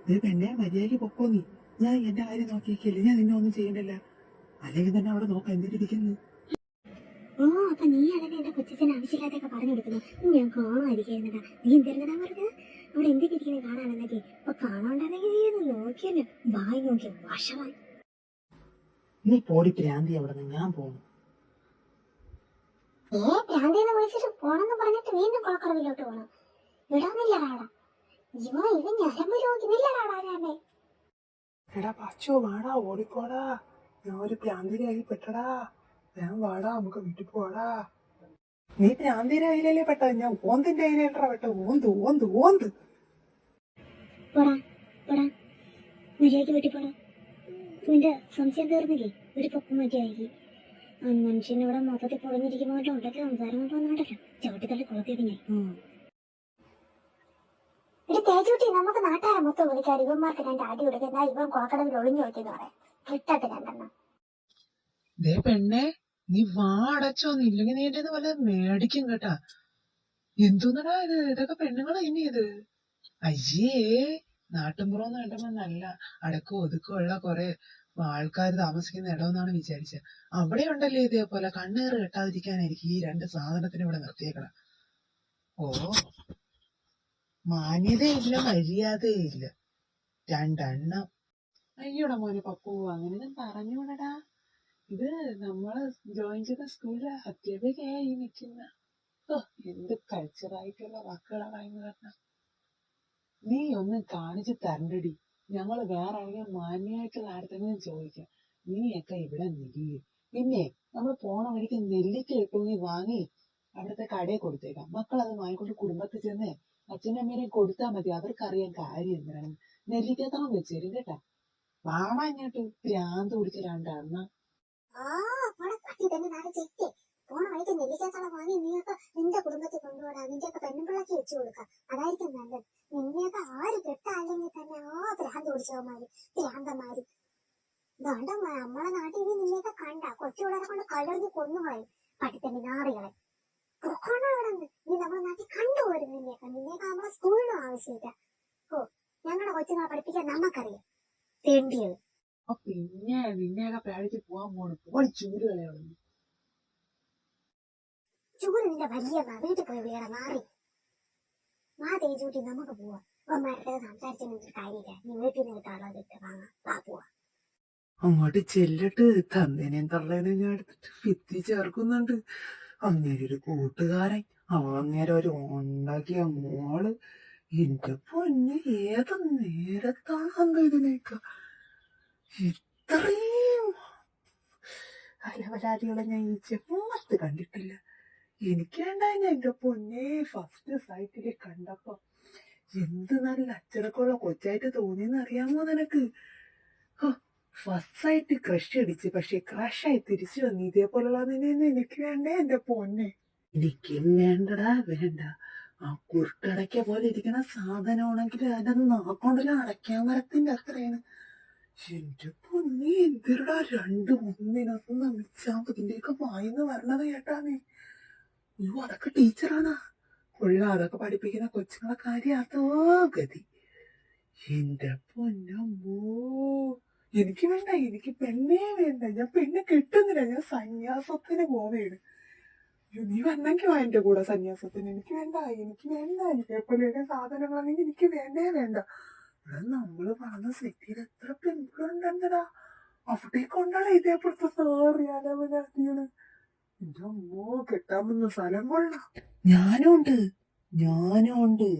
Speaker 2: നീ പെണ്ണെ മര്യാദയ്ക്ക് പൊക്കോ. നീ ഞാൻ എന്റെ കാര്യം നോക്കിയിരിക്കില്ല, ഞാൻ നിന്നെ ഒന്നും ചെയ്യണ്ടല്ല. അല്ലെങ്കിൽ തന്നെ അവിടെ നോക്കാം എന്തിരിക്കുന്നു.
Speaker 3: ഓ അപ്പൊ നീ അതൊക്കെ എന്റെ കൊച്ചിന് ആവശ്യമില്ലാത്തൊക്കെ പറഞ്ഞു കൊടുക്കുന്നു. ഞാൻ കാണാതിരിക്കുന്നതാ. നീ എന്തിരുന്നതാ പറഞ്ഞത്? അവിടെ എന്തിരിക്കുന്നത് കാണാനെന്നൊക്കെ. അപ്പൊ കാണാണ്ടെങ്കിൽ നീ ഒന്ന് നോക്കിയല്ലോ, വായി നോക്കി വശമായി.
Speaker 2: നീ പോടി പ്രാന്തി അവിടെ നിന്ന്, ഞാൻ പോന്നു.
Speaker 3: പ്രാന്തിന്ന് വിളിച്ചിട്ട് പോണെന്ന് പറഞ്ഞിട്ട് വീണ്ടും കുളക്കടവിലോട്ട് പോകണം. വിടാന്നില്ലടാടാ. ഇവൻ ഞരമ്പ് രോഗിന്നില്ലടാടാ ഞാനേ.
Speaker 2: എടാ പച്ചോ വാടാ, ഓടിക്കോടാ, ഞാൻ ഒരു പ്രാന്തിരായി പെട്ടടാ. ഞാൻ വാടാ, നമുക്ക് വീട്ടിൽ പോടാ. നീ പ്രാന്തിരായില്ലേ പെട്ടത്, ഞാൻ ഓന്തിന്റെ കയ്യിലേട്ടാ പെട്ടത്. ഓന്ത് ഓന്ത് ഓന്ത്.
Speaker 3: പോടാ പോടാ, മര്യാദയ്ക്ക് വീട്ടിൽ പോടാ. നിന്റെ സംശയം തീർന്നില്ലേ? ഒരു പൊക്കം മതിയായി. മനുഷ്യനിവിടെ മൊത്തത്തിൽ പൊളിഞ്ഞിരിക്കുമ്പോഴല്ലോ ഉണ്ടല്ലോ, സംസാരം കൊണ്ട് വന്നോണ്ടല്ലോ ചവിട്ടിത്തള്ളി കുളത്തിയിടുന്നേ. ഒരു തേജൂട്ടി നമുക്ക് നാട്ടുകാരെ മൊത്തം വിളിക്കാറ്. ഇവന്മാർക്ക് രണ്ട് അടി കൊടുക്കുന്ന ഇവൻ കുളക്കടവിൽ ഒളിഞ്ഞു നോക്കിയെന്ന് പറയാം. കിട്ടട്ടെ രണ്ടെണ്ണം.
Speaker 2: ദേ പെണ്ണെ, നീ വാടച്ചോന്ന്, ഇല്ലെങ്കിൽ നീ എന്റെ പോലെ മേടിക്കും കേട്ടാ. എന്തോന്നടാ ഇത്, ഇതൊക്കെ പെണ്ണുങ്ങളാ ഇനി ഇത്. അയ്യേ, നാട്ടുമ്പുറമെന്ന് കണ്ടപ്പോ നല്ല അടക്കവും ഒതുക്കമുള്ള കുറെ ആൾക്കാർ താമസിക്കുന്ന ഇടമെന്നാണ് വിചാരിച്ചത്. അവിടെ ഉണ്ടല്ലേ ഇതേപോലെ കണ്ണേറ് കെട്ടാതിരിക്കാനായിരിക്കും ഈ രണ്ട് സാധനത്തിന് ഇവിടെ നിർത്തിയേക്കണം. ഓ മാന്യതയില്ല, മര്യാദയില്ല, രണ്ടെണ്ണം. അയ്യോടാ മോനെ പപ്പു, അങ്ങനെ പറഞ്ഞുകൊണ്ടടാ. ഇത് നമ്മള് ജോയിൻ ചെയ്ത സ്കൂളിലെ അധ്യാപികയായി നിൽക്കുന്ന. എന്ത് കൾച്ചറായിട്ടുള്ള വാക്കുകളാ പറയുന്നത് കേട്ടാ. നീ ഒന്ന് കാണിച്ചു തരണ്ടടി, ഞങ്ങള് വേറെ ആരെങ്കിലും മാന്യമായിട്ടുള്ള ആടത്തെങ്കിലും ചോദിക്കാം. നീയൊക്കെ ഇവിടെ നിൽക്കുക. പിന്നെ നമ്മൾ പോണ വഴിക്ക് നെല്ലിക്ക കിട്ടുമെങ്കിൽ വാങ്ങി അവിടുത്തെ കടയിൽ കൊടുത്തേക്കാം. മക്കളത് വാങ്ങിക്കൊണ്ട് കുടുംബത്തിൽ ചെന്ന് അച്ഛനും അമ്മേനെയും കൊടുത്താൽ മതി. അവർക്കറിയാൻ കാര്യം എന്താണ്. നെല്ലിക്കത്തണം വെച്ചേരും കേട്ടാ. വാണ ഇങ്ങോട്ട് ഭ്രാന്ത് പിടിച്ച രണ്ടെണ്ണ.
Speaker 3: പോണ വഴിക്ക് നെല്ലിക്കാത്തളം വാങ്ങി നീയൊക്കെ നിന്റെ കുടുംബത്തിൽ കൊണ്ടുപോടാ. നിന്റെയൊക്കെ പെണ്ണുപിള്ളക്ക് വെച്ചു കൊടുക്കാം, അതായിരിക്കും നല്ലത്. നിന്നെയൊക്കെ ആര് കെട്ടാല്ലെങ്കിൽ തന്നെ ഭ്രാന്ത് പിടിച്ചവന്മാര്, ഭ്രാന്തന്മാര്. ഇതാണ്ട നമ്മളെ നാട്ടിൽ ഇനി നിന്നെയൊക്കെ കണ്ട കൊച്ചുപിള്ളേരെ കൊണ്ട് കല്ലെറിഞ്ഞ് കൊന്നുകളയും. പഠിത്തന്നെ നാറികളെ പൊക്കോണ അവിടെ നിന്ന്. നീ നമ്മളെ നാട്ടിൽ കണ്ടുപോരും നിന്നെയൊക്കെ. നമ്മളെ സ്കൂളിലും ആവശ്യമില്ല. ഓ ഞങ്ങളുടെ കൊച്ചുങ്ങളെ പഠിപ്പിക്കാൻ നമുക്കറിയാം. തേണ്ടിയത്
Speaker 2: പിന്നെ നിന്നെയൊക്കെ പേടിച്ച് പോവാൻ പോണു. പോയി ചൂട് കളയുള്ളൂ.
Speaker 3: ചൂട് നിന്റെ വലിയ വീട്ടിൽ പോയി വീട മാറി മാ തേജൂട്ടി. നമുക്ക് പോവാം. അമ്മമാരുടെ സംസാരിച്ചൊന്നും കാര്യമില്ല. നീ വീട്ടിൽ നിന്ന് കിട്ടാളോ കിട്ട് വാങ്ങാം. വാ പോവാ.
Speaker 2: അങ്ങോട്ട് ചെല്ലട്ട്. തന്തേനെയും തള്ളേനെയും ഞാൻ എടുത്തിട്ട് ഭിത്തി ചേർക്കുന്നുണ്ട്. അങ്ങേരെ ഒരു കൂട്ടുകാരൻ, അങ്ങേരെ ഒരു ഉണ്ടാക്കിയ മോള്. എന്റെ പൊന്നെ, ഏത് നേരത്താണ് ഇതിനേക്ക ഇത്രയും അലവലാദികളെ ഞാൻ ഈ ചെമ്മത്ത് കണ്ടിട്ടില്ല. എനിക്ക് വേണ്ടായി എന്റെ പൊന്നെ. ഫസ്റ്റ് സൈറ്റില് കണ്ടപ്പോ എന്ത് നല്ല അച്ചടക്കമുള്ള കൊച്ചായിട്ട് തോന്നിയെന്ന് അറിയാമോ നിനക്ക്? ഫസ്റ്റ് സൈറ്റ് ക്രഷ് അടിച്ച്, പക്ഷെ ക്രഷായി തിരിച്ചു വന്നു. ഇതേപോലുള്ള നിന്നെയൊന്നും എനിക്ക് വേണ്ടേ എന്റെ പൊന്നെ. എനിക്കും വേണ്ടടാ, വേണ്ട. ആ കുരുട്ടടയ്ക്ക പോലെ ഇരിക്കുന്ന സാധനമാണെങ്കിൽ അതിന്റെ നാക്കൊണ്ടല്ല അടയ്ക്കാൻ മരത്തിന്റെ അത്രയാണ്. എന്റെ നീ എന്തിരടാ രണ്ട് ഒന്നിനൊന്ന് മിച്ചാമ്പ് ഇതിന്റെയൊക്കെ വായിന്ന് വരണത് കേട്ടാ നീ? അയ്യോ അതൊക്കെ ടീച്ചറാണ്. കൊള്ളാം, അതൊക്കെ പഠിപ്പിക്കുന്ന കൊച്ചുങ്ങളെ കാര്യം അതോ ഗതി. എന്റെ പൊന്നമ്മോ, എനിക്ക് വേണ്ട, എനിക്ക് പെണ്ണേ വേണ്ട. ഞാൻ പെണ്ണ് കിട്ടുന്നില്ല, ഞാൻ സന്യാസത്തിന് പോവേണ്. അയ്യോ നീ വന്നെങ്കിൽ വാ എന്റെ കൂടെ സന്യാസത്തിന്. എനിക്ക് വേണ്ട, എനിക്ക് വേണ്ട. ഇതേപോലെയുള്ള സാധനങ്ങളാണെങ്കിൽ എനിക്ക് വേണ്ടേ വേണ്ട. ഇവിടെ നമ്മള് പറഞ്ഞ സിറ്റിയിൽ എത്ര പെൺപിള്ളുണ്ടെന്നടാ. അവിടെ കൊണ്ടാണ് ഇതേപോലത്തെ സാറിയാലവനാത്തിയാണ്. എന്റെ അമ്മോ, കെട്ടാമെന്ന സ്ഥലം കൊള്ളാം. ഞാനും ഉണ്ട്.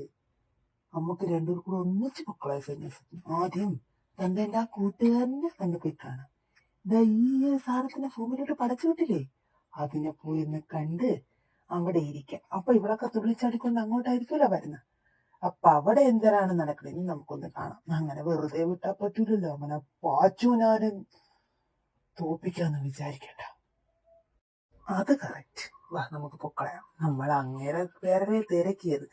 Speaker 2: നമുക്ക് രണ്ടുപേർ കൂടെ ഒന്നിച്ച് മക്കളായ സന്യാസത്തിന്. ആദ്യം തന്റെ ആ കൂട്ടുകാരനെ തന്നെ പോയി കാണാം. ഇതാ ഈ സാധനത്തിന്റെ ഭൂമിയിലോട്ട് പടച്ചു വിട്ടില്ലേ, അതിനെ പോയി ഒന്ന് കണ്ട് അവിടെ ഇരിക്കാം. അപ്പൊ ഇവിടൊക്കെ തുള്ളിച്ചാടിക്കൊണ്ട് അങ്ങോട്ടായിരിക്കുമല്ലോ വരുന്നത്. അപ്പൊ അവിടെ എന്തിനാണ് നടക്കണെന്ന് നമുക്കൊന്ന് കാണാം. അങ്ങനെ വെറുതെ വിട്ടാ പറ്റൂലല്ലോ. അങ്ങനെ പാച്ചുനാരും തോപ്പിക്കാന്ന് വിചാരിക്കണ്ട. അത് കറക്റ്റ്. വാ നമുക്ക് പൊക്കളയാം. നമ്മൾ അങ്ങേരെ പേരെ തിരക്കിയത്.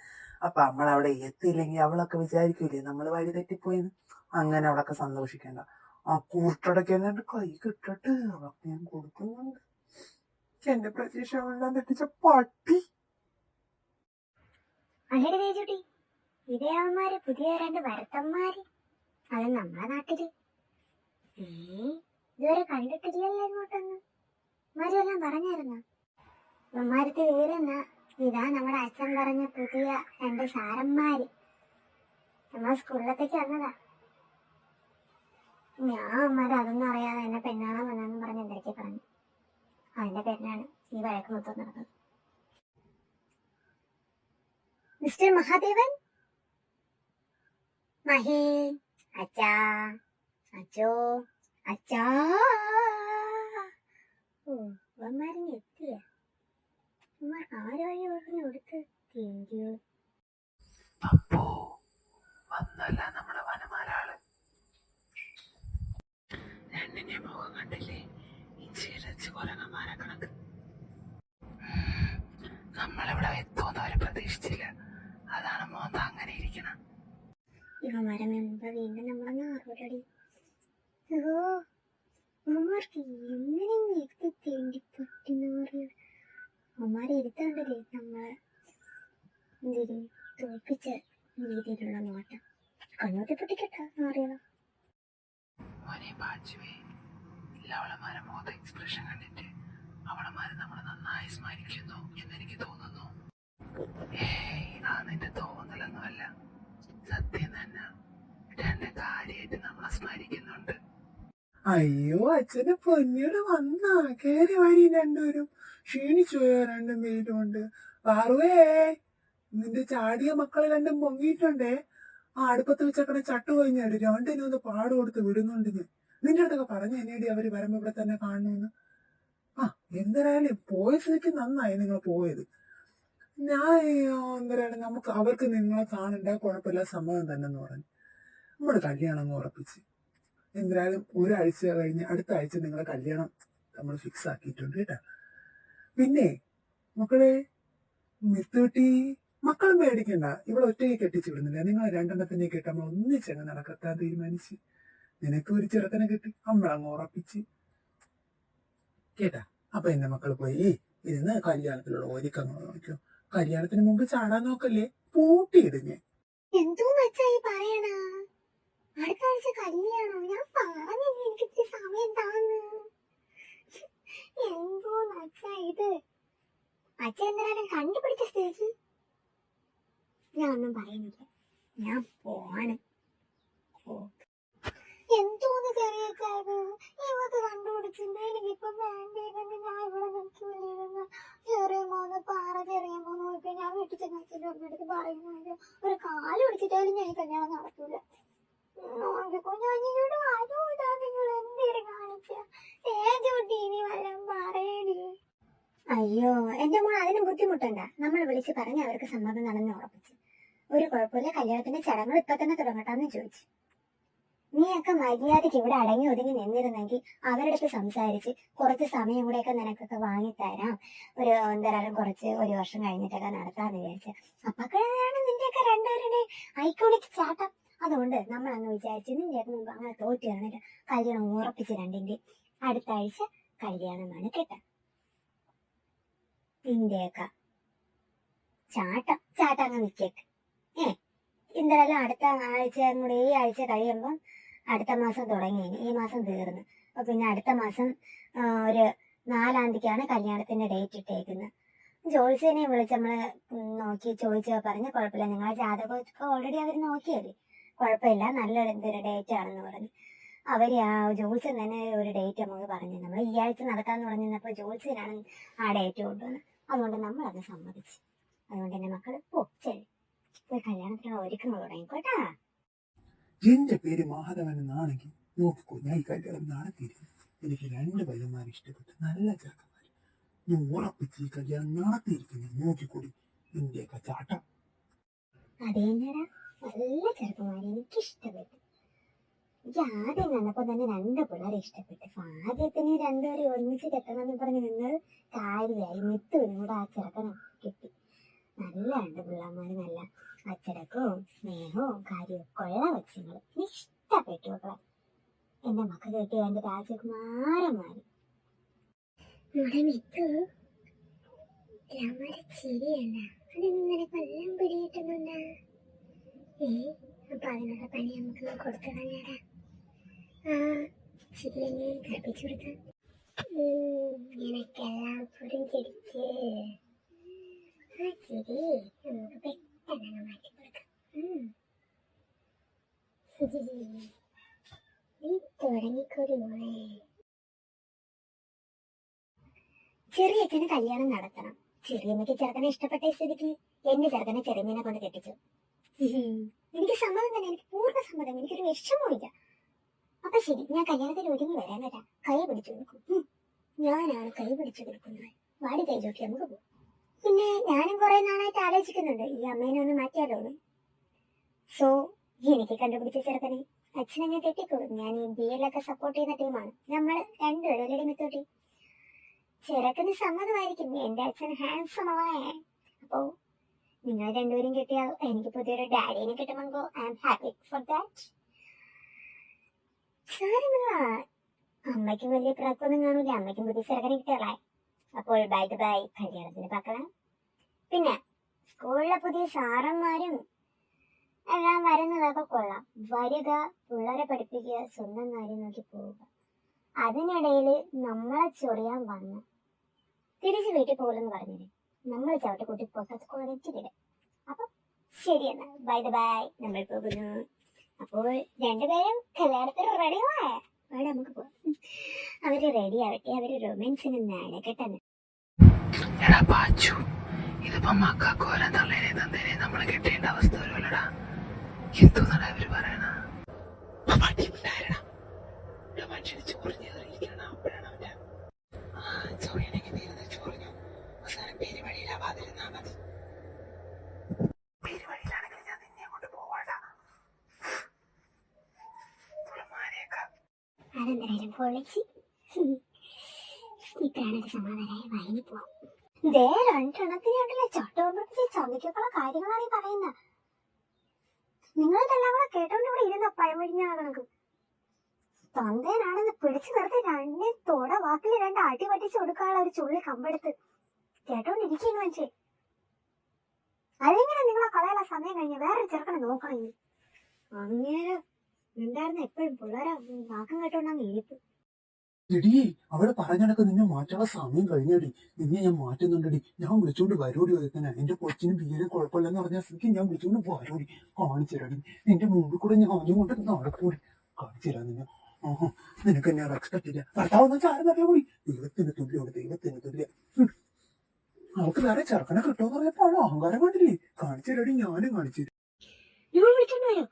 Speaker 2: അപ്പൊ നമ്മളവിടെ എത്തിയില്ലെങ്കിൽ അവളൊക്കെ വിചാരിക്കൂലേ നമ്മൾ വഴി തെറ്റിപ്പോയിന്ന്. അങ്ങനെ അവളൊക്കെ സന്തോഷിക്കണ്ട. ആ കൂട്ടടയ്ക്കാനായിട്ട് കൈ കിട്ടട്ട് അവൾക്ക് ഞാൻ കൊടുക്കുന്നുണ്ട്. എന്റെ പ്രതീക്ഷ അവളാൻ തെറ്റിച്ച പട്ടി.
Speaker 3: അല്ലടി തേജുട്ടി, ഇതേ അവന്മാര് പുതിയ രണ്ട് വരത്തന്മാര്. അത് നമ്മളെ നാട്ടില് ഇതുവരെ കണ്ടിട്ടില്ലല്ലോ ഇങ്ങോട്ടൊന്നും. ഇവരെല്ലാം പറഞ്ഞായിരുന്ന ഇവന്മാരത്തെ വീരെന്നാ? ഇതാ നമ്മുടെ അച്ഛൻ പറഞ്ഞ പുതിയ രണ്ട് സാരന്മാര് നമ്മളെ സ്കൂളിലത്തേക്ക് വന്നതാ. ഞാൻ അമ്മമാര് അതൊന്നും അറിയാതെ എന്നെ പെണ്ണാണാൻ വന്നെന്ന് പറഞ്ഞ് എന്തൊക്കെ പറഞ്ഞു. അതിന്റെ പേരിലാണ് ഈ വഴക്ക് മൊത്തം നടന്നത്. മിസ്റ്റർ മഹാദേവൻ, മഹി, അച്ഛാ, അച്ചോ, അച്ഛാ. ഓ ഇവന്മാരിന് എത്തിയ ആരോഗ്യം കൊടുത്ത് തിരിഞ്ഞു.
Speaker 2: അപ്പോ വന്നല്ല നമ്മുടെ വനമാലാള്. രണ്ടിന്റെ മുഖം കണ്ടില്ലേ? ഈ ചിരച്ച് കൊലങ്ങന്മാരെ കണക്ക്. നമ്മളിവിടെ എത്തുമെന്ന് അവര് പ്രതീക്ഷിച്ചില്ല. അതാണ് മോന്ത അങ്ങനെ ഇരിക്കണം.
Speaker 3: ഇവന്മാരെ മുമ്പ് വീണ്ടും നമ്മളൊന്ന് ആറോടടി. ഓ അമ്മമാർക്ക് എങ്ങനെ എത്തി തേണ്ടി പറ്റുന്ന അറിയാം. അമ്മമാരെ ഇരുത്താണ്ടല്ലേ നമ്മളെ എന്തിരി തോപ്പിച്ച രീതിയിലുള്ള നോട്ടം. കണ്ണൂത്തി പൊട്ടിക്കട്ടാ അറിയാം.
Speaker 2: മോനെ പാച്ചുവേ, അവളമാരെ മോത്ത എക്സ്പ്രഷൻ കണ്ടിട്ട് അവളമാര് നമ്മളെ നന്നായി സ്മരിക്കുന്നു എന്നെനിക്ക് തോന്നുന്നു. ആ നിന്റെ തോന്നലൊന്നുമല്ല, സത്യം തന്നെ. രണ്ട് കാര്യമായിട്ട് നമ്മളെ സ്മരിക്കുന്നുണ്ട്. അയ്യോ അച്ഛന് പൊന്നിയോട് വന്നാ കേറി വരി. രണ്ടുപേരും ക്ഷീണിച്ചു പോയോ? രണ്ടും വെയിലുണ്ട്. പാറുവേ, നിന്റെ ചാടിയ മക്കളെ രണ്ടും പൊങ്ങിയിട്ടുണ്ടേ. ആ അടുപ്പത്ത് വെച്ചേക്കണ ചട്ടു കഴിഞ്ഞാല് രണ്ടിനും ഒന്ന് പാട് കൊടുത്ത് വിടുന്നുണ്ട് ഞാൻ. നിന്റെ അടുത്തൊക്കെ പറഞ്ഞു എന്നേടി അവര് വരുമ്പോ ഇവിടെ തന്നെ കാണണമെന്ന്. ആ എന്തായാലും പോയ സ്ഥിതിക്ക് നന്നായി നിങ്ങൾ പോയത്. ഞാൻ എന്തരാണ് നമുക്ക് അവർക്ക് നിങ്ങളെ കാണണ്ട, കുഴപ്പമില്ല, സമ്മതം തന്നെ എന്ന് പറഞ്ഞു. നമ്മുടെ കല്യാണം അങ്ങ് ഉറപ്പിച്ച്. എന്തായാലും ഒരാഴ്ച കഴിഞ്ഞ് അടുത്ത ആഴ്ച നിങ്ങളെ കല്യാണം നമ്മൾ ഫിക്സ് ആക്കിയിട്ടുണ്ട് കേട്ടാ. പിന്നെ മക്കളെ, മിത്തുട്ടി മക്കളും പേടിക്കണ്ട. ഇവിടെ ഒറ്റയ്ക്ക് കെട്ടിച്ചു വിടുന്നില്ല. നിങ്ങൾ രണ്ടെണ്ണത്തിനെ കെട്ടി നമ്മൾ ഒന്നിച്ചങ്ങ് നടക്കത്താൻ തീരുമാനിച്ച്. നിനക്ക് ഒരു ചെറുക്കനെ കെട്ടി നമ്മളങ്ങ് ഉറപ്പിച്ച് കേട്ടാ. അപ്പൊ എന്റെ മക്കൾ പോയി ഇരുന്ന് കല്യാണത്തിലുള്ള ഒരുക്കങ്ങൾ നോക്കോ. കല്യാണത്തിന് മുമ്പ് ചാടാൻ നോക്കല്ലേ, പൂട്ടിയിടുന്നേ.
Speaker 3: എന്തോന്ന് വെച്ചാ ഈ പറയണ? അടുത്ത ആഴ്ച കല്യാണം. ഞാൻ പറഞ്ഞു എനിക്ക് ഇത്തിരി സമയം താന്ന്. എന്തോന്ന് വെച്ചാ ഇത്? അച്ഛൻ എന്തിനാണ് കണ്ടുപിടിച്ച സ്ഥിതിക്ക് ഞാൻ ഒന്നും പറയുന്നില്ല. ഞാൻ പോവാണ്. എന്തോന്ന് ചെറിയ ഇത്? ഇവക്ക് കണ്ടുപിടിച്ചിട്ട് എനിക്കിപ്പൊ വേണ്ടിയിരുന്നെങ്കിൽ ഞാൻ ഇവിടെ നിൽക്കില്ലായിരുന്നു. ചെറിയ മോന്ന് പാറ, ചെറിയ മോന്ന് പോയിപ്പോ ഞാൻ വീട്ടിൽ ചെന്ന് അച്ഛൻ്റെ അമ്മയുടെ പറയുന്നത് ഒരു കാല് പിടിച്ചിട്ടാലും ഞാൻ കല്യാണം നടക്കൂല. കുഞ്ഞോട് അതുകൊണ്ടാ നിങ്ങൾ എന്തേലും കാണിച്ച ഏജോട്ടി ഇനി വല്ലതും പറയടി. അയ്യോ എന്റെ മോൾ അതിന് ബുദ്ധിമുട്ടണ്ട. നമ്മൾ വിളിച്ച് പറഞ്ഞ് അവർക്ക് സമ്മതം നടന്ന് ഉറപ്പിച്ച്. ഒരു കുഴപ്പമില്ല, കല്യാണത്തിന്റെ ചടങ്ങുകൾ ഇപ്പൊ തന്നെ തുടങ്ങട്ടാന്ന് ചോദിച്ചു. നീയൊക്കെ മര്യാദയ്ക്ക് ഇവിടെ അടങ്ങി ഒതുങ്ങി നിന്നിരുന്നെങ്കിൽ അവരുടെ അടുത്ത് സംസാരിച്ച് കുറച്ച് സമയം കൂടെയൊക്കെ നിനക്കൊക്കെ വാങ്ങിത്തരാം. ഒരു എന്തായാലും കുറച്ച് ഒരു വർഷം കഴിഞ്ഞിട്ടൊക്കെ നടത്താന്ന് വിചാരിച്ച. അപ്പൊക്കെയാണ് നിന്റെയൊക്കെ രണ്ടുപേരുടെ ഐക്കോണിക് ചാട്ടം. അതുകൊണ്ട് നമ്മൾ അങ്ങ് വിചാരിച്ചു നിന്റെയൊക്കെ മുമ്പ് അങ്ങനെ തോറ്റു കാണില്ല, കല്യാണം ഉറപ്പിച്ച് രണ്ടിന്റെ അടുത്ത ആഴ്ച കല്യാണമാണ് കേട്ടോ. നിന്റെയൊക്കെ ചാട്ടം അങ്ങ് നിൽക്കേക്ക്. എന്തായാലും അടുത്ത ആഴ്ച കൂടെ, ഈ ആഴ്ച കഴിയുമ്പം അടുത്ത മാസം തുടങ്ങി, ഈ മാസം തീർന്നു. അപ്പൊ പിന്നെ അടുത്ത മാസം ഒരു 4-ാം തീയതിക്കാണ് കല്യാണത്തിന്റെ ഡേറ്റ് ഇട്ടേക്കുന്നത്. ജോത്സ്യനെ വിളിച്ച് നമ്മള് നോക്കി ചോദിച്ചോ പറഞ്ഞ് കുഴപ്പമില്ല, നിങ്ങളെ ജാതകമൊക്കെ ഓൾറെഡി അവർ നോക്കിയല്ലേ, കുഴപ്പമില്ല, നല്ല എന്തൊരു ഡേറ്റ് ആണെന്ന് പറഞ്ഞു. അവര് ആ ജോത്സ്യൻ തന്നെ ഒരു ഡേറ്റ് നമുക്ക് പറഞ്ഞു. നമ്മൾ ഈ ആഴ്ച നടക്കാന്ന് പറഞ്ഞപ്പോ ജോത്സ്യനാണ് ആ ഡേറ്റ് കൊണ്ടുവന്നത്. അതുകൊണ്ട് നമ്മളത് സമ്മതിച്ചു. അതുകൊണ്ട് എന്റെ മക്കള് പോയി കല്യാണത്തിനുള്ള ഒരുക്കങ്ങൾ തുടങ്ങിക്കോട്ടാ.
Speaker 2: എന്റെ പേര് മാധവൻ എന്നാണെങ്കിൽ നോക്കിക്കോ, ഞാൻ ഈ കല്യാണം നടത്തിയിരിക്കുന്നു. എനിക്ക് 2 പയ്യന്മാരെ ഇഷ്ടപ്പെട്ടു, നല്ല ചെറുക്കന്മാര്. ഞാൻ ഉറപ്പിച്ച് ഈ കല്യാണം നടത്തിയിരിക്കുന്നു. നോക്കിക്കൂടി ഇന്ത്യയൊക്കെ ചാട്ടം.
Speaker 3: അതേന്നേരാ, നല്ല ചെറുപ്പമാരെ എനിക്ക് ഇഷ്ടപ്പെട്ടു. എനിക്ക് ആദ്യം കണ്ടപ്പോ തന്നെ 2 പിള്ളേരെ ഇഷ്ടപ്പെട്ടു. ആദ്യത്തിന് 2 പേരെ ഒരുമിച്ച് കെട്ടണമെന്ന് പറഞ്ഞ് നിങ്ങൾ കാര്യമായി. മിത്തുവിനും കൂടെ ആ ചെറുക്കനെ കിട്ടി. നല്ല 2 പിള്ളേന്മാര്, നല്ല അച്ചടക്കവും സ്നേഹവും കാര്യവും ഉള്ള കൊച്ചുങ്ങൾ. എനിക്ക് ഇഷ്ടപ്പെട്ടു മക്കളെ. എന്റെ മക്കൾ കെട്ടി 2 രാജകുമാരന്മാര്. ശരിയല്ല, അത് നിങ്ങളെ കൊല്ലം പിടിയിട്ടുന്നുണ്ടാ. അപ്പൊ അതിനുള്ള പണി നമുക്ക് കൊടുത്തു കളഞ്ഞാടാ. ശരിയെന്നെ കൽപ്പിച്ചു കൊടുക്കാം. നിനക്കെല്ലാം പുരിഞ്ചിടിച്ച് ആ ചിരി നമുക്ക് പെട്ടെന്ന് മാറ്റി കൊടുക്കാം. നീ തുടങ്ങിക്കൂടി മോളെ. ചെറിയച്ഛന് കല്യാണം നടത്തണം. ചെറിയമ്മയ്ക്ക് ചെറുക്കനെ ഇഷ്ടപ്പെട്ട സ്ഥിതിക്ക് എന്റെ ചെറുക്കനെ ചെറിയമ്മനെ കൊണ്ട് കെട്ടിച്ചു. എനിക്ക് സമ്മതം തന്നെ, എനിക്ക് പൂർണ്ണ സമ്മതം, എനിക്കൊരു വിഷമവും. അപ്പൊ ശരി, ഞാൻ കല്യാണത്തിന് ഒരുങ്ങി വരാൻ കേട്ടാ. കൈ പിടിച്ചു കൊടുക്കും. ഞാനാണ് കൈ പിടിച്ചു കൊടുക്കുന്നത്. വാടി കൈ ചോട്ടി നമുക്ക് പോകും. പിന്നെ ഞാനും കുറെ നാളായിട്ട് ആലോചിക്കുന്നുണ്ട് ഈ അമ്മേനെ ഒന്ന് മാറ്റിയാലോന്ന്. സോ എനിക്ക് കണ്ടുപിടിച്ച ചെറുക്കനെ അച്ഛനെ ഞാൻ കെട്ടിക്കോളും. ഞാൻ ഈ BL ഒക്കെ സപ്പോർട്ട് ചെയ്യുന്ന ടീമാണ്. നമ്മൾ 2 പേരും മിത്തോട്ടി. ചെറുക്കന് സമ്മതമായിരിക്കും, എന്റെ അച്ഛൻ ഹാൻസം ആവേ. അപ്പോ നിങ്ങൾ 2 പേരും കിട്ടിയാൽ എനിക്ക് പുതിയൊരു ഡാഡിനെ കിട്ടുമെങ്കോ I am happy for that. സാരമില്ല, അമ്മയ്ക്കും വലിയ പ്രാക്കൊന്നും കാണൂല. അമ്മയ്ക്കും പുതിയ ചെറുക്കനെ കിട്ടിയാലേ. അപ്പോൾ ബൈ കല്യാണത്തിന് പാക്കണം. പിന്നെ സ്കൂളിലെ പുതിയ സാറന്മാരും എല്ലാം വരുന്നതൊക്കെ കൊള്ളാം. വരിക, പിള്ളേരെ പഠിപ്പിക്കുക, സ്വന്തം കാര്യം നോക്കി പോവുക. അതിനിടയിൽ നമ്മളെ ചൊറിയാൻ വന്ന് തിരിച്ച് വീട്ടിൽ പോകലെന്ന് പറഞ്ഞില്ലേ, നമ്മൾ ചവിട്ടിക്കൂട്ടി പൊക്കത്തിക്കൊണ്ടിരിക്കില്ല. അപ്പൊ ശരി എന്നാ ബൈ നമ്മൾ പോകുന്നു. അപ്പോൾ 2 പേരും കല്യാണത്തിന് റെഡിയാവേ. അവിടെ നമുക്ക് പോവാം. അവര് റെഡി ആവട്ടെ, അവര് റൊമാൻസിന് നടക്കട്ടെ.
Speaker 2: എടാ പാച്ചു, ഇതിപ്പോ മക്കാക്കോരം തള്ളേനെ തന്നേനെ നമ്മളെ കെട്ടേണ്ട അവസ്ഥ വരുമല്ലടാ. എന്തോന്നാടാ അവര് പറയണ? മനുഷ്യന് ചൊറിഞ്ഞിരിക്കണം. അപ്പോഴാണ് അവന്റെ ചൊറിയണെങ്കിൽ നേരത്തെ ചൊറിഞ്ഞു. അവസാനം പെരുവഴിയിലാവാതിരുന്നാ മതി. പെരുവഴിയിലാണെങ്കിൽ ഞാൻ നിന്നെ കൊണ്ട് പോവാടാ.
Speaker 3: അതെന്തായാലും പൊളിച്ച്. ഇപ്പഴാണൊരു സമാധാനമായ വൈകി പോവാം. ദേ 2 എണ്ണത്തിനായിട്ടല്ലേ ചട്ടോമ്പി ചന്തിക്കുള്ള കാര്യങ്ങളാണ് ഈ പറയുന്നത്. നിങ്ങളിതെല്ലാം കൂടെ കേട്ടോണ്ട് ഇവിടെ ഇരുന്ന പഴമൊഴിഞ്ഞ കണക്ക്. തന്തേനാണെന്ന് പിടിച്ചു നിർത്തി 2 തോട വാക്കിൽ 2 അടി പറ്റിച്ചു കൊടുക്കാനുള്ള ഒരു ചുള്ളി കമ്പെടുത്ത് കേട്ടോണ്ടിരിക്കുന്നു മനുഷ്യൻ. അല്ലെങ്കിൽ നിങ്ങളെ കളയാനുള്ള സമയം കഴിഞ്ഞ് വേറൊരു ചെറുക്കനെ നോക്കണമെങ്കിൽ അങ്ങനെ ഉണ്ടായിരുന്ന എപ്പോഴും പിള്ളേരെ വാക്കം കേട്ടോണ്ടാന്ന് ഇരിപ്പ്.
Speaker 2: എടീ, അവിടെ പറഞ്ഞടക്ക് നിന്നെ മാറ്റാനുള്ള സമയം കഴിഞ്ഞടി. നിന്നെ ഞാൻ മാറ്റുന്നുണ്ടടി. ഞാൻ വിളിച്ചോണ്ട് വരൂടി. ഒരുത്തനെ എന്റെ കൊച്ചിന് BL കുഴപ്പമില്ലെന്ന് പറഞ്ഞ സ്ഥിതിക്ക് ഞാൻ വിളിച്ചോണ്ട് വരൂടി. കാണിച്ചുതരാടി. നിന്റെ മുമ്പിൽ കൂടെ ഞാൻ ആദ്യം കൊണ്ട് നടക്കൂടി. കാണിച്ചുതരാ നിന്നെ. നിനക്ക് എന്നെ റെസ്പെക്ട് ഇല്ല. ഭർത്താവെന്ന് ചാടുന്നറിയാ കൂടി. ദൈവത്തിന് തുല്യ. അവൾക്ക് വേറെ ചെറുക്കനെ കിട്ടുമെന്ന് പറഞ്ഞപ്പോഴോ അഹങ്കാരം കണ്ടില്ലേ? കാണിച്ചുതരാടി, ഞാനും കാണിച്ചു.
Speaker 3: നിങ്ങൾ വിളിച്ചോണ്ട് വരോ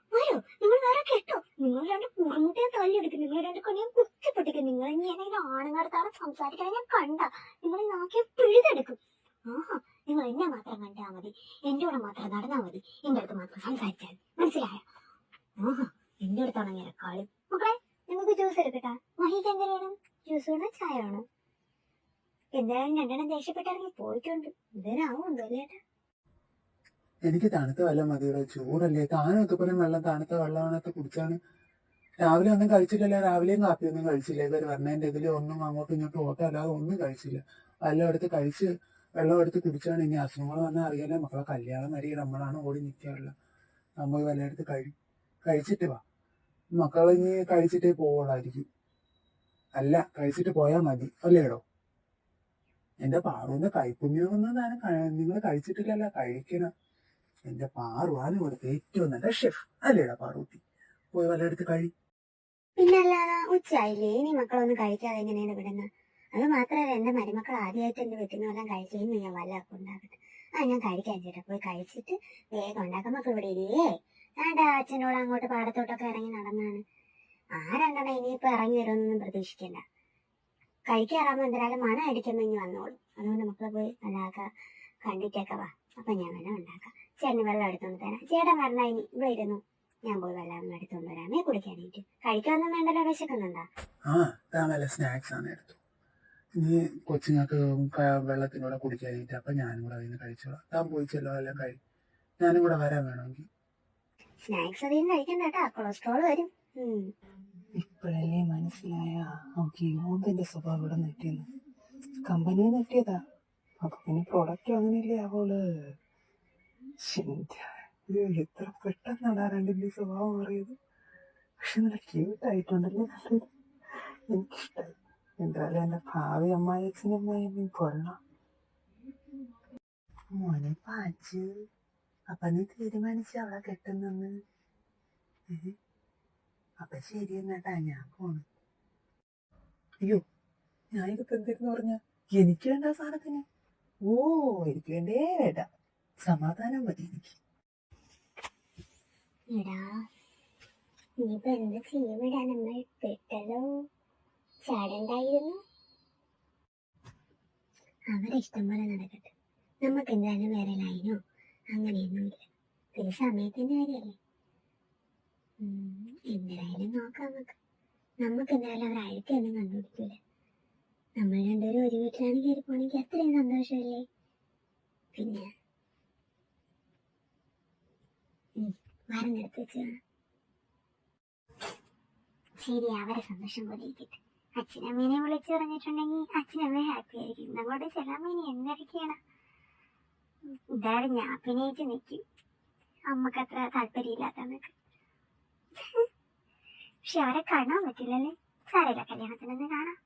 Speaker 3: നിങ്ങൾ വേറെ കേട്ടോ. നിങ്ങൾ 2 കുറുമുട്ടയെ തള്ളിയെടുക്കും. നിങ്ങൾ 2 കണിയും കുത്തിപ്പൊട്ടിക്കും. നിങ്ങൾ ഇനി ഏതെങ്കിലും ആണുങ്ങടുത്താണ് സംസാരിക്കണേ ഞാൻ കണ്ട നിങ്ങൾ നോക്കിയ പിഴുതെടുക്കും. നിങ്ങൾ എന്നെ മാത്രം കണ്ടാ മതി, എന്റെ കൂടെ മാത്രം നടന്നാ മതി, എന്റെ അടുത്ത് മാത്രം സംസാരിച്ചാൽ മനസ്സിലായ. എന്റെ അടുത്താണ് ഞാൻ കളി. മക്കളെ, നിങ്ങൾക്ക് ജ്യൂസ് എടുക്കട്ടാ? മഹിക്ക് എന്തിനു വേണം? ജ്യൂസ് വേണോ ചായ വേണോ? എന്തായാലും 2 ദേഷ്യപ്പെട്ടിറങ്ങി പോയിട്ടുണ്ട്. ഇതിനാവും എന്തോ ചേട്ടാ.
Speaker 2: എനിക്ക് തണുത്ത വെള്ളം മതിയോ, ചൂടല്ലേ. താനും ഇതുപോലെ വെള്ളം തണുത്ത വെള്ളമാണൊക്കെ കുടിച്ചാണ്. രാവിലെ ഒന്നും കഴിച്ചില്ലല്ലോ, രാവിലെയും കാപ്പിയൊന്നും കഴിച്ചില്ല. ഇവർ പറഞ്ഞതിൻ്റെ ഇതിൽ ഒന്നും അങ്ങോട്ടും ഇങ്ങോട്ടും ഓട്ടം അല്ലാതെ ഒന്നും കഴിച്ചില്ല. വെള്ളം എടുത്ത് കഴിച്ച് വെള്ളം എടുത്ത് കുടിച്ചാണ്. ഇനി അസുഖങ്ങൾ വന്നാൽ അറിയാലോ, മക്കളെ കല്യാണം വരെ നമ്മളാണ് ഓടി നിൽക്കാറുള്ള. നമ്മൾ വെള്ളം എടുത്ത് കഴിച്ചിട്ട് വാ. മക്കൾ ഇനി കഴിച്ചിട്ടേ പോവുള്ളായിരിക്കും. അല്ല, കഴിച്ചിട്ട് പോയാൽ മതി അല്ലേടോ. എന്റെ പാറുവിന്റെ കൈപ്പുണ്യമൊന്നും നിങ്ങൾ കഴിച്ചിട്ടില്ലല്ലോ, കഴിക്കണം. എന്റെ പാറു ആണ് ഇവിടുത്തെ ഏറ്റവും നല്ല ഷെഫ് അല്ലേടാ പാറൂട്ടി. പോയി വല്ല എടുത്ത്
Speaker 3: പിന്നല്ലാതെ ഉച്ചയായില്ലേ, ഇനി മക്കളൊന്നും കഴിക്കാതെ എങ്ങനെയാണ് വിടുന്നത്? അത് മാത്രമല്ല, എന്റെ മരുമക്കൾ ആദ്യമായിട്ട് എന്റെ വീട്ടിൽ നിന്ന് വല്ലതും കഴിക്കുന്നു. ഞാൻ വല്ലതൊക്കെ ഉണ്ടാക്കട്ടെ. ഞാൻ കഴിക്കാൻ ചേട്ടാ, പോയി കഴിച്ചിട്ട് വേഗം ഉണ്ടാക്കാം. മക്കൾ ഇവിടെ ഇല്ലേ? ഞാൻ്റെ അച്ഛനോട് അങ്ങോട്ട് പാടത്തോട്ടൊക്കെ ഇറങ്ങി നടന്നാണ്. ആരെണ്ണം ഇനിയിപ്പോ ഇറങ്ങി വരുമെന്നൊന്നും പ്രതീക്ഷിക്കണ്ട. കഴിക്കാറാകുമ്പോൾ എന്തായാലും മണം അടിക്കുമ്പോൾ ഇനി വന്നോളൂ. അതുകൊണ്ട് മക്കളെ പോയി നല്ലതൊക്കെ കണ്ടിട്ടൊക്കെ വാ. അപ്പൊ ഞാൻ വല്ലതും ഉണ്ടാക്കാം. ചേട്ടന് വെള്ളം എടുത്തോണ്ട് തരാം. ചേട്ടൻ പറഞ്ഞാൽ ഇനി ഇവിടെ ഇരുന്നു, ഞാൻ പോയി വെള്ളം എടുത്തോണ്ട് വരാമേ കുടിക്കാനായിട്ട്. കഴിക്കാനൊന്നും വേണ്ടല്ലോ, വിശക്കുന്നുണ്ടോ?
Speaker 2: സ്നാക്സ് ആണ് എടുത്തു. ഇനി കൊച്ചുങ്ങൾക്ക് വെള്ളത്തിനൂടെ കുടിക്കാനായിട്ട്. അപ്പൊ ഞാനും കൂടെ അതിന് കഴിച്ചോളാം. താൻ പോയിച്ചല്ലോ എല്ലാം ഞാനും കൂടെ വരാൻ വേണമെങ്കിൽ.
Speaker 3: സ്നാക്സ് അധികം കഴിക്കണ്ട കേട്ടാ, കൊളസ്ട്രോൾ വരും.
Speaker 2: ഇപ്പോഴല്ലേ മനസ്സിലായ അവൾക്ക് യോന്തിന്റെ സ്വഭാവം ഇവിടെ നെറ്റിയെന്ന്. കമ്പനി നെറ്റിയതാ. അപ്പൊ പിന്നെ പ്രൊഡക്റ്റ് അങ്ങനെയല്ലേ അവള്. എത്ര പെട്ടെന്നാണ് രണ്ടിന്റെ സ്വഭാവം അറിയത്. പക്ഷെ നല്ല ക്യൂട്ടായിട്ടുണ്ടല്ലേ, നല്ലൊരു. എനിക്കിഷ്ടായി. എന്തായാലും എന്റെ ഭാവി അമ്മായി അച്ഛനും അമ്മായിയും കൊള്ളാം. മോനെ പാച്ചു, അപ്പൊ നീ തീരുമാനിച്ച അവളെ കെട്ടുന്നെന്ന്. അപ്പൊ ശരി എന്നാട്ടാ, ഞാൻ പോണു. അയ്യോ, ഞാൻ ഇതിപ്പോ എന്തിരുന്ന് പറഞ്ഞ എനിക്ക് വേണ്ട സാധനത്തിന്. ഓ, എനിക്ക് വേണ്ടേ വേണ്ട, സമാധാനം മതി എനിക്ക്.
Speaker 3: എടാ, ഇനിയിപ്പോ എന്ത് ചെയ്യുമിടാ, നമ്മൾ പെട്ടല്ലോ. ചാടണ്ടായിരുന്നു. അവരെ ഇഷ്ടം പോലെ നടക്കട്ടെ. നമുക്ക് എന്തായാലും വേറെ ലൈനോ അങ്ങനെയൊന്നുമില്ല. പിന്നെ സമയത്തിന്റെ കാര്യല്ലേ. എന്തായാലും നോക്കാം. നമുക്ക് എന്തായാലും അവർ അഴുക്കൊന്നും കണ്ടുപിടിക്കൂല. നമ്മൾ രണ്ടുപേരും ഒരു വീട്ടിലാണ് കയറി പോണെങ്കിൽ അത്രയും സന്തോഷമല്ലേ. പിന്നെ മരുന്നെടുത്ത് വെച്ച് കാണാം. ശരി, അവരെ സന്തോഷം പോലെ ഇരിക്കട്ടെ. അച്ഛനമ്മേനെ വിളിച്ചു പറഞ്ഞിട്ടുണ്ടെങ്കിൽ അച്ഛനമ്മ ഹാപ്പി ആയിരിക്കും. അങ്ങോട്ട് ചെല്ലാമ്മേനെ എന്തൊക്കെയാണ്. എന്തായാലും ഞാൻ അഭിനയിച്ച് നിൽക്കും, അമ്മക്ക് അത്ര താല്പര്യമില്ലാത്തന്നൊക്കെ. പക്ഷെ അവരെ കാണാൻ പറ്റില്ലല്ലേ. സാരമില്ല, കല്യാണത്തിനൊന്ന് കാണാം.